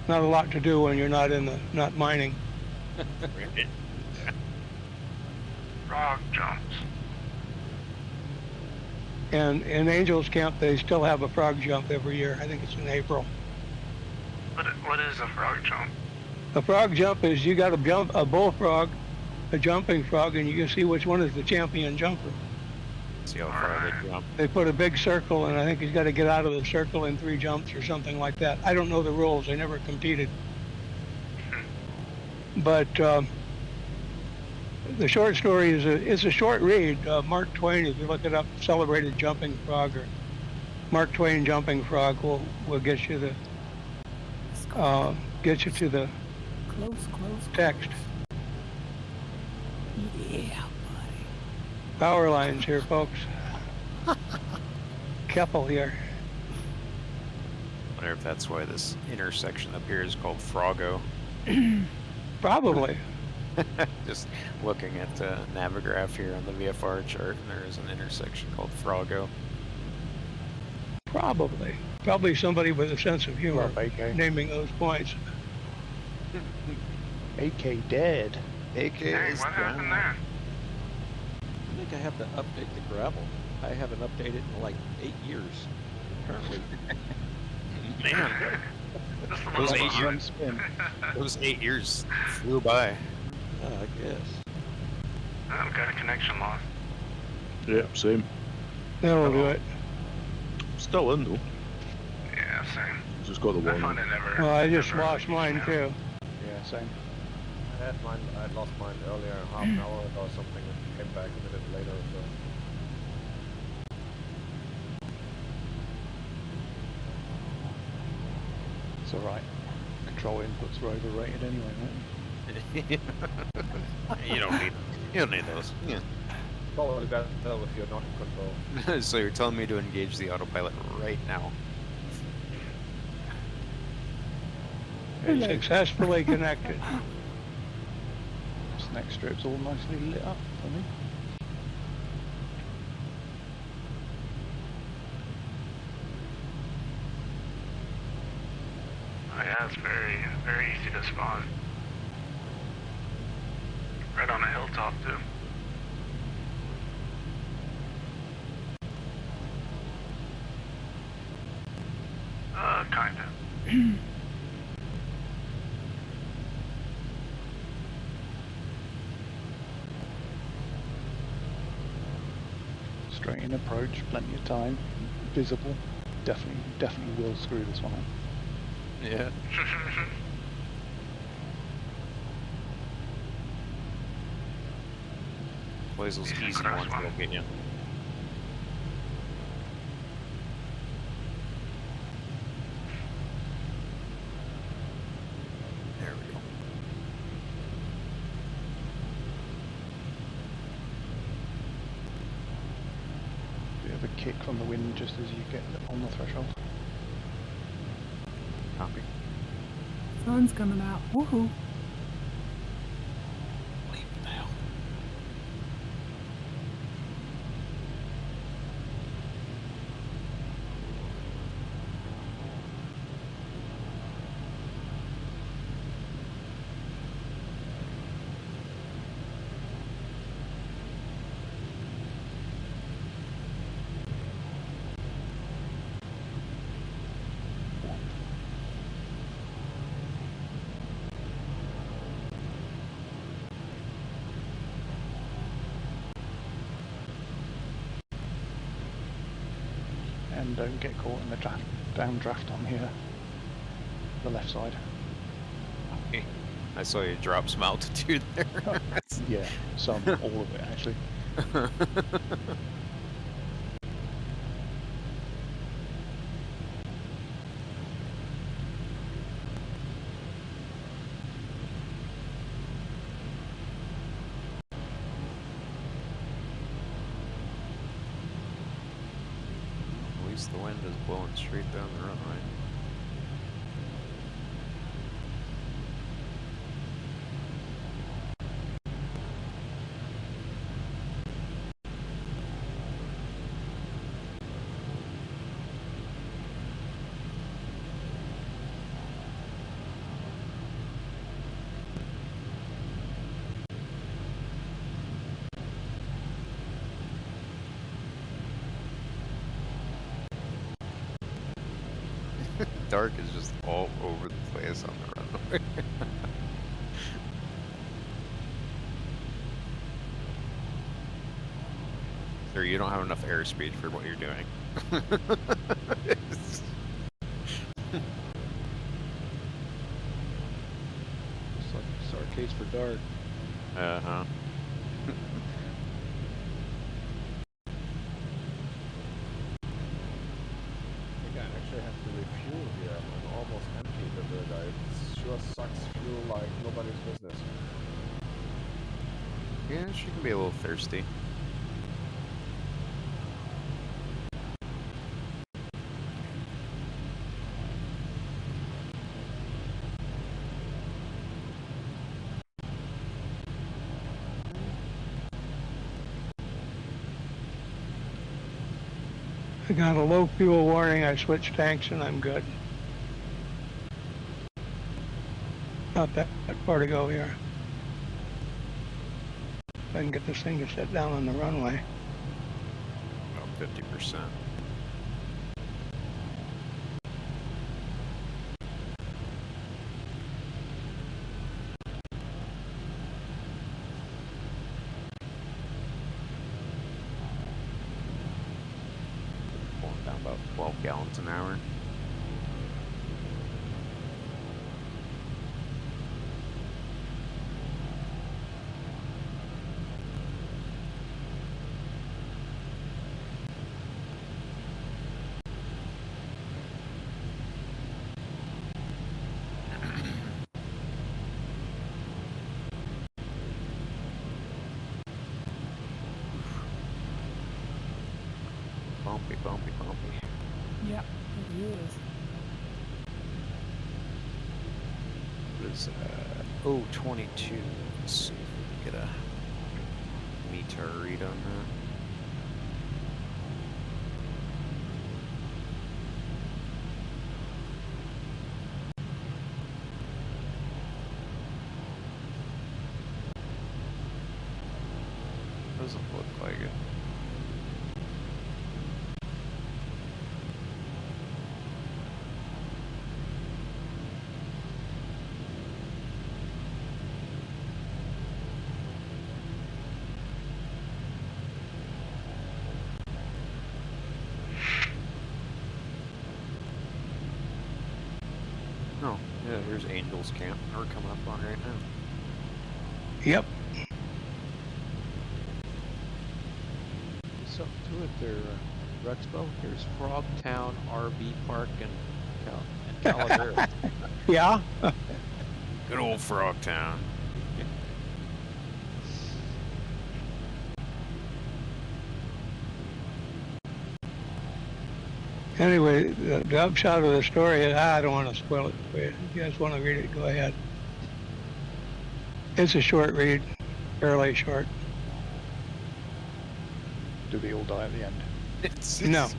Not a lot to do when you're not mining. Frog jumps. And in Angels Camp, they still have a frog jump every year. I think it's in April. What is a frog jump? A frog jump is you got to jump a bullfrog, a jumping frog, and you can see which one is the champion jumper. See how far they jump. They put a big circle, and I think he's got to get out of the circle in 3 jumps or something like that. I don't know the rules. I never competed. But the short story is a short read. Mark Twain, if you look it up, celebrated jumping frog or Mark Twain jumping frog will get you to the text. Yeah, Power lines here, folks. Keppel here. I wonder if that's why this intersection up here is called Froggo. Probably. Just looking at the Navigraph here on the VFR chart, and there is an intersection called Froggo. Probably somebody with a sense of humor naming those points. AK dead. AK is what happened there? I think I have to update the gravel. I haven't updated in like 8 years, apparently. Man, those 8 years flew by. I guess. I've got a connection loss. Yeah, same. That'll do it. Still in though. Yeah, same. Just got the I one. find it never. Well, I just lost mine too. Yeah, same. I had mine. I lost mine earlier, half an hour ago or something, and came back a minute later or so. It's alright. Control inputs are overrated anyway, mate. You don't need those. Yeah. Probably better if you're not in control. So you're telling me to engage the autopilot right now? Successfully connected. This next strip's all nicely lit up for me. Oh yeah, it's very, very easy to spawn. Right on a hilltop too. Kinda. Straight in approach, plenty of time, visible. Definitely will screw this one up. Yeah. Plays those easy ones that'll get you. There we go. Bit of a kick from the wind just as you get on the threshold. Copy. Sun's coming out. Woohoo! And don't get caught in the downdraft on here. The left side. Okay. I saw you drop some altitude there. Yeah, some, all of it actually. At least the wind is blowing straight down the runway. Dark is just all over the place on the runway. Sir, you don't have enough airspeed for what you're doing. It's like Sarcase for dark. Uh-huh. I actually have to refuel here. I'm almost empty the guy. It sure sucks fuel like nobody's business. Yeah, she can be a little thirsty. I got a low fuel warning. I switched tanks and I'm good. Not that far to go here. If I can get this thing to set down on the runway. About 50%. Pulling down about 12 gallons an hour. Bumpy, bumpy, bumpy. Yeah, it is. What is 022? Let's see if we can get a meter read on that. Doesn't look like it. Oh, yeah, here's Angel's Camp. We're coming up on right now. Yep. something to it there, Rexpo. There's Frogtown RV Park and Caldera. Yeah. Good old Frogtown. Anyway, the upshot of the story is, I don't want to spoil it for you. If you guys want to read it, go ahead. It's a short read, fairly short. Do they all die at the end? No.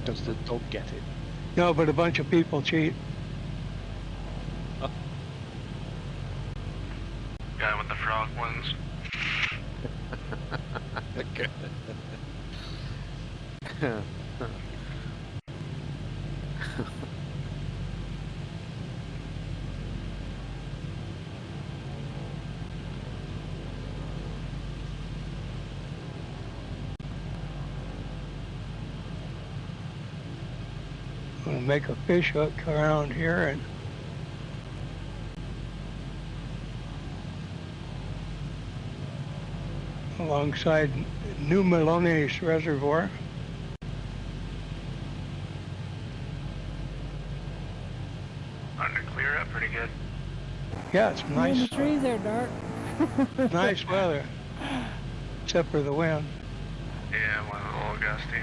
Does the dog get it? No, but a bunch of people cheat. Guy with the frog wins. Okay. I'm going to make a fish hook around here and alongside New Melones Reservoir. Starting to clear up pretty good. Yeah, it's You're in nice. the trees there, Dark. Nice weather. Except for the wind. Yeah, one a little gusty.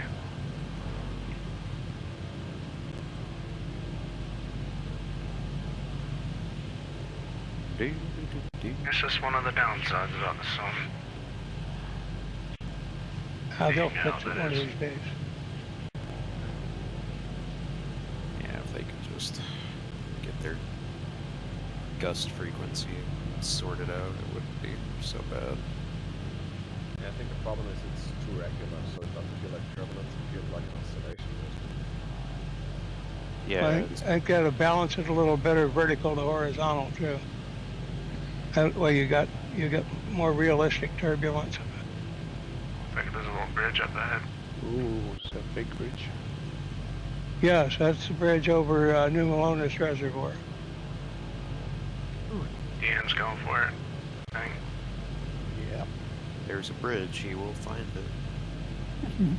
It's just one of the downsides about the sun. They'll Yeah, fix it that one of is. these days. Yeah, if they could just get their gust frequency sorted out, it wouldn't be so bad. Yeah, I think the problem is it's too regular, so it doesn't feel like turbulence, it feels like an oscillation. Yeah, I gotta balance it a little better vertical to horizontal too. That way you got more realistic turbulence. Like there's a little bridge up ahead. Ooh, it's a big bridge. Yes, that's the bridge over New Melones Reservoir. Ian's going for it. Dang. Yeah. there's a bridge, he will find it.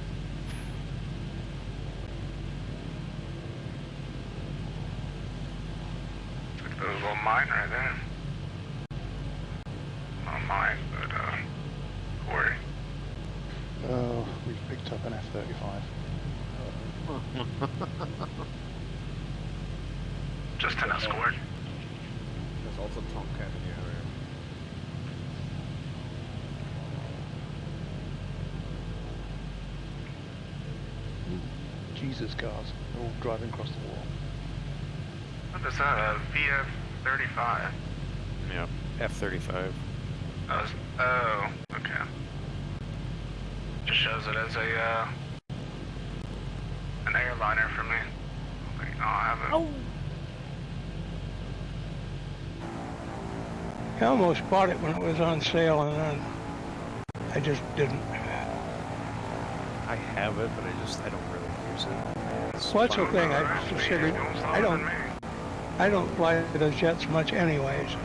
There's a little mine right there. Not a mine, but quarry. Oh, we've picked up an F-35. Just an escort. There's also Tomcat in the area. Jesus cars, they're all driving across the wall. What is that? A VF-35? Yeah, F-35. Oh, okay. Just shows it as a an airliner for me. Like, oh, I have it. Oh, I almost bought it when it was on sale, and then I just didn't. I have it, but I don't really use it. Well, that's okay. I just figured I don't fly those jets much anyway, so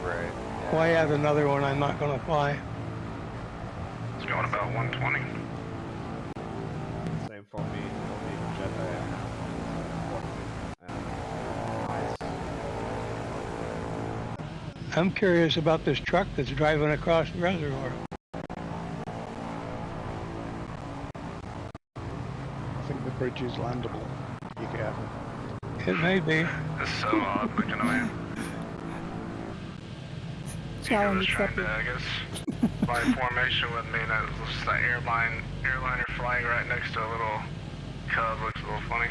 Right. why add another one I'm not going to fly? It's going about 120. Same for me. The only jet I have. I'm curious about this truck that's driving across the reservoir. I think the bridge is landable. Be careful. It may be. It's so odd looking away. challenge was trying to, accepted. I guess, fly formation with me, and it was just an airliner flying right next to a little cub. Looks a little funny.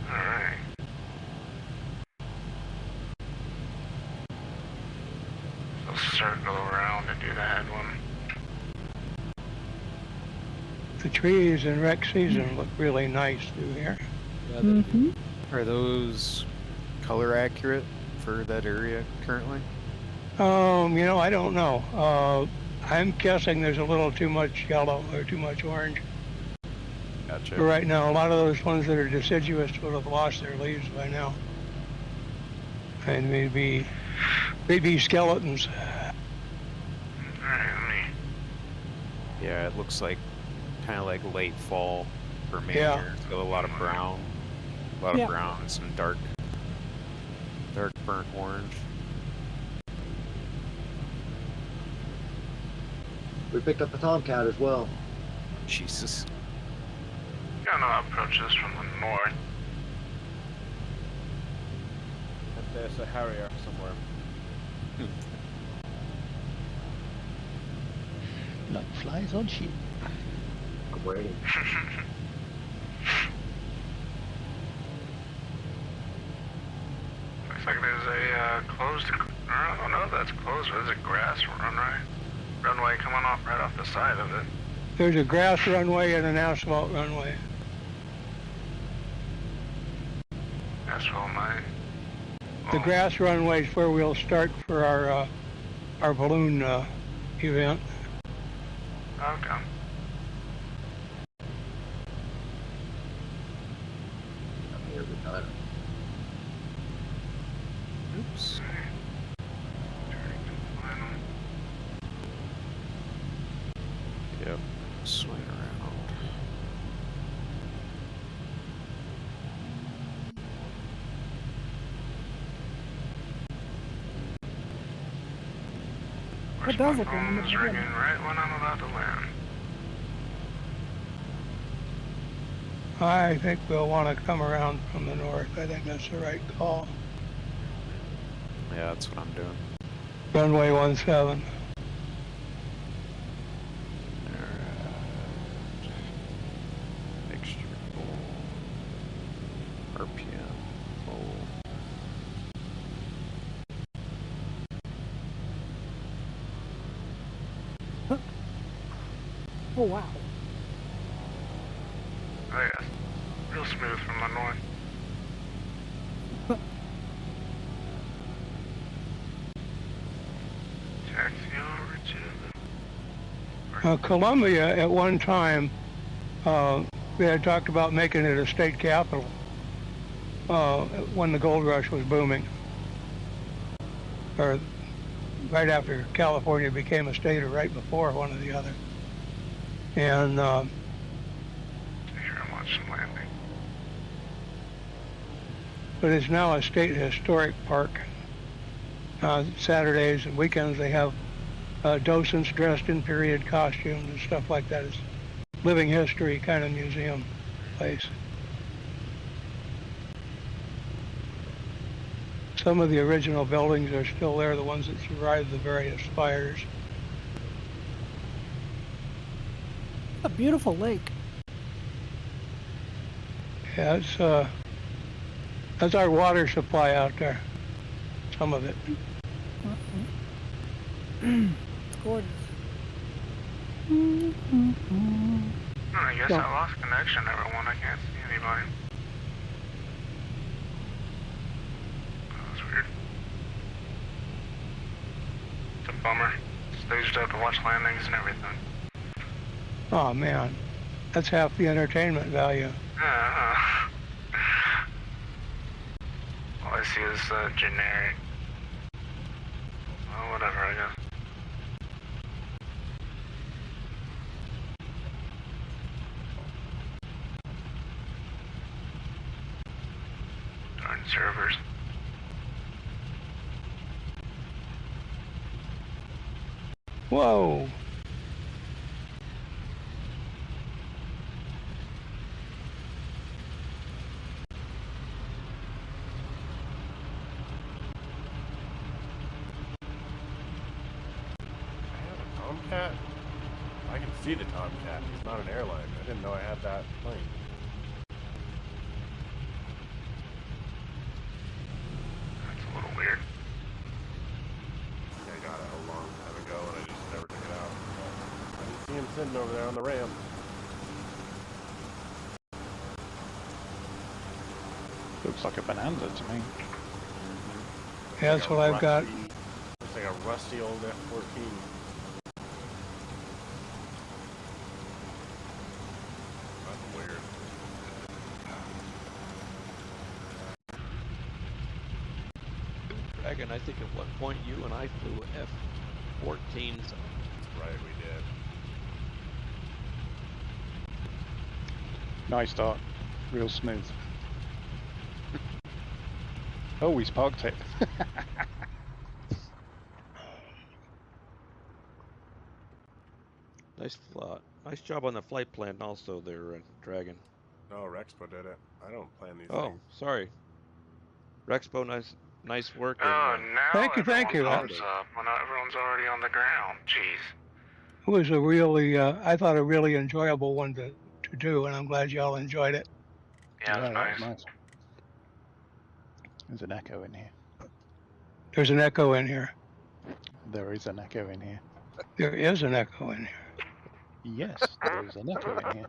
Alright. So circle around and do the head one. The trees in rec season look really nice through here. Yeah, Mm-hmm. Are those color accurate for that area currently? You know, I don't know. I'm guessing there's a little too much yellow or too much orange. Gotcha. But right now, a lot of those ones that are deciduous would have lost their leaves by now. And maybe skeletons. Yeah, it looks like kind of like late fall for me Yeah. here. It's got a lot of brown, Yeah. brown and some dark burnt orange. We picked up a tomcat as well. Jesus. Got no approaches from the north. And there's a harrier somewhere. Like flies on sheep. I'm waiting. Looks like there's a closed. I don't know if that's closed. There's a grass runway coming off right off the side of it. There's a grass runway and an asphalt runway. Asphalt mine. The grass runway is where we'll start for our balloon event. Okay. I'm here with none. Oops. Yep. Swing around. It does look Phone is wonderful. ringing right when I'm about to land. I think we'll want to come around from the north. I think that's the right call. Yeah, that's what I'm doing. Runway 17. Mixture full. RPM full. Oh wow. Oh yeah, real smooth from the north. Taxi over to the... Columbia, at one time, they had talked about making it a state capital when the gold rush was booming, or right after California became a state, or right before, one or the other. And Here I'm watching landing. but it's now a state historic park. Saturdays and weekends they have docents dressed in period costumes and stuff like that. It's living history kind of museum place. Some of the original buildings are still there, the ones that survived the various fires. A beautiful lake. Yeah, it's that's our water supply out there. Some of it. It's gorgeous. I guess I lost connection, everyone. I can't see anybody. That was weird. It's a bummer. Staged up to watch landings and everything. Oh man, that's half the entertainment value. All I see is generic. Well, whatever, I guess. Darn servers. Whoa. Tomcat? I can see the Tomcat. He's not an airline. I didn't know I had that plane. That's a little weird. I got it a long time ago and I just never took it out. I didn't see him sitting over there on the ramp. Looks like a bonanza to me. Yeah, that's what I've got. Looks like a rusty old F-14. That's weird. Dragon, I think at one point you and I flew F-14s. That's right, we did. Nice start. Real smooth. Oh, he's parked it. Nice job on the flight plan also there, Dragon. No, Rexpo did it. I don't plan these Oh, things. sorry. Rexpo, nice work. Oh, now Thank you. everyone pops up when everyone's already on the ground. Jeez. It was a really, I thought a really enjoyable one to do, and I'm glad y'all enjoyed it. Yeah, it was that was nice. There's an echo in here. There's an echo in here. There is an echo in here. There is an echo in here. Yes, there is an echo in here.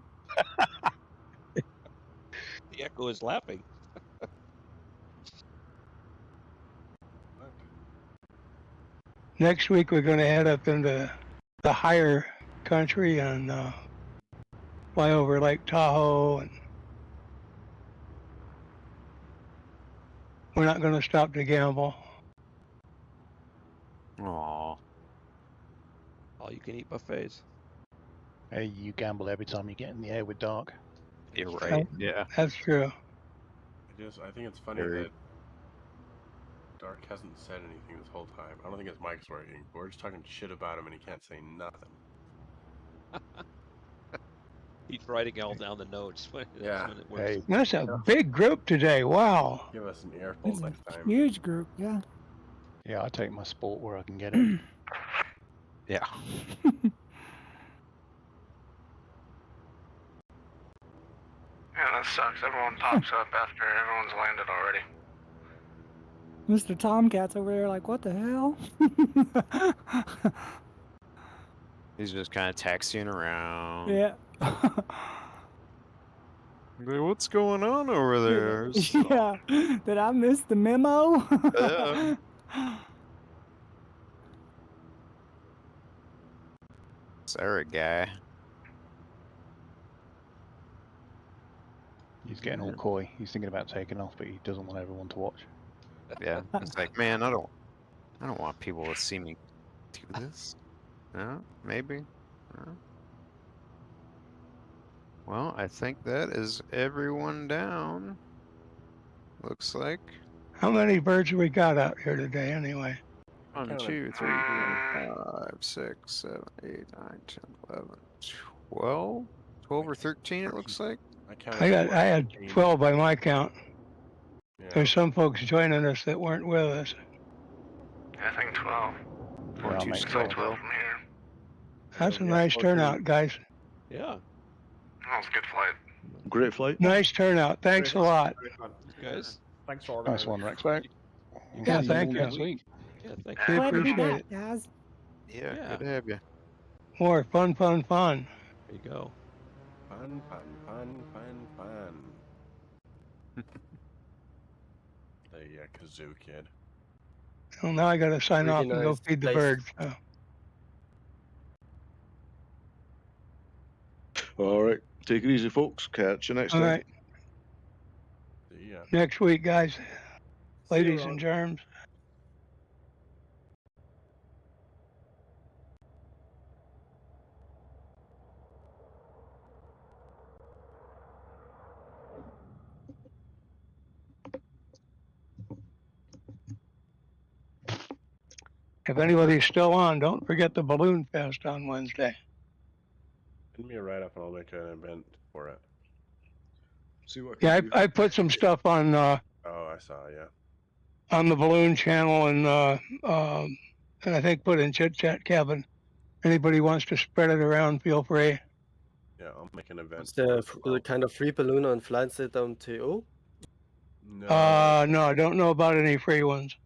The echo is laughing. Next week we're going to head up into the higher country and fly over Lake Tahoe, and we're not going to stop to gamble. Aww. All you can eat buffets. Hey, you gamble every time you get in the air with Dark. You're right. Yeah. That's true. I think it's funny that Dark hasn't said anything this whole time. I don't think his mic's working. We're just talking shit about him and he can't say nothing. He's writing all down the notes. Yeah. When it works. Hey, That's a big group today. Wow. Give us an earful It's next a time. huge group, yeah. yeah, I take my sport where I can get it. Yeah. Yeah, that sucks. Everyone pops up after everyone's landed already. Mr. Tomcat's over there like, what the hell? He's just kind of taxiing around. Yeah. What's going on over there? Yeah. Did I miss the memo? Yeah. Sorry, guy. He's getting all coy. He's thinking about taking off, but he doesn't want everyone to watch. Yeah. It's like, man, I don't want people to see me do this. No, maybe. No. Well, I think that is everyone down. Looks like. How many birds have we got out here today anyway? 1, 2, 3, 4, 5, 6, 7, 8, 9, 10, 11, 12? 12 or 13 it looks like. I had 12 by my count. Yeah. There's some folks joining us that weren't with us. Yeah, I think 12. Yeah, I'll make 12 from here. That's a nice turnout, guys. Yeah. That was a good flight. Great flight. Nice turnout. Thanks a lot. Guys. Thanks for Nice one, Rex. Back. Yeah, thank you. Next week. Yeah, thank We you. Glad to be appreciate back, it. guys. Yeah, Yeah. good to have you. More fun. There you go. Fun. The kazoo kid. Well, now I got to sign Really off and go nice feed the place. birds. So. All right. Take it easy, folks. Catch you next All time. right. See ya. Next week, guys. Ladies Ron. and germs. If anybody's still on, don't forget the Balloon Fest on Wednesday. Send me a write-up and I'll make an event for it. See what I can Yeah, do. I put some stuff on Oh, I saw, yeah. on the Balloon channel and I think put in Chit Chat Cabin. Anybody wants to spread it around, feel free. Yeah, I'll make an event. Is there the kind of free balloon on flightsit.to? No, No, I don't know about any free ones.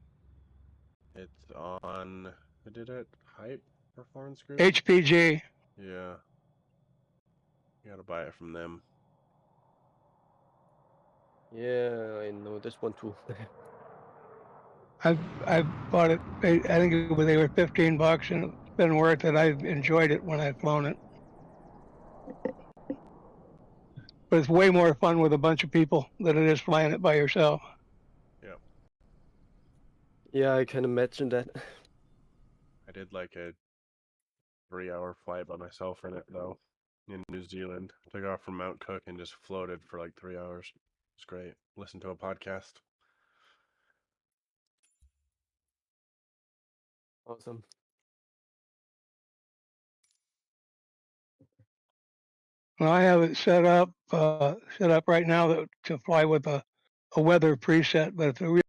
it's on. Who did it? Hype Performance Group? HPG. Yeah. You gotta buy it from them. Yeah, I know this one too. I bought it. I think they were $15, and it's been worth it. I've enjoyed it when I've flown it. But it's way more fun with a bunch of people than it is flying it by yourself. Yeah. Yeah, I can imagine that. I did like a 3-hour flight by myself in it, though. in New Zealand. Took off from Mount Cook and just floated for like 3 hours. It's great. Listen to a podcast. Awesome. Well, I have it set up right now to fly with a weather preset, but if it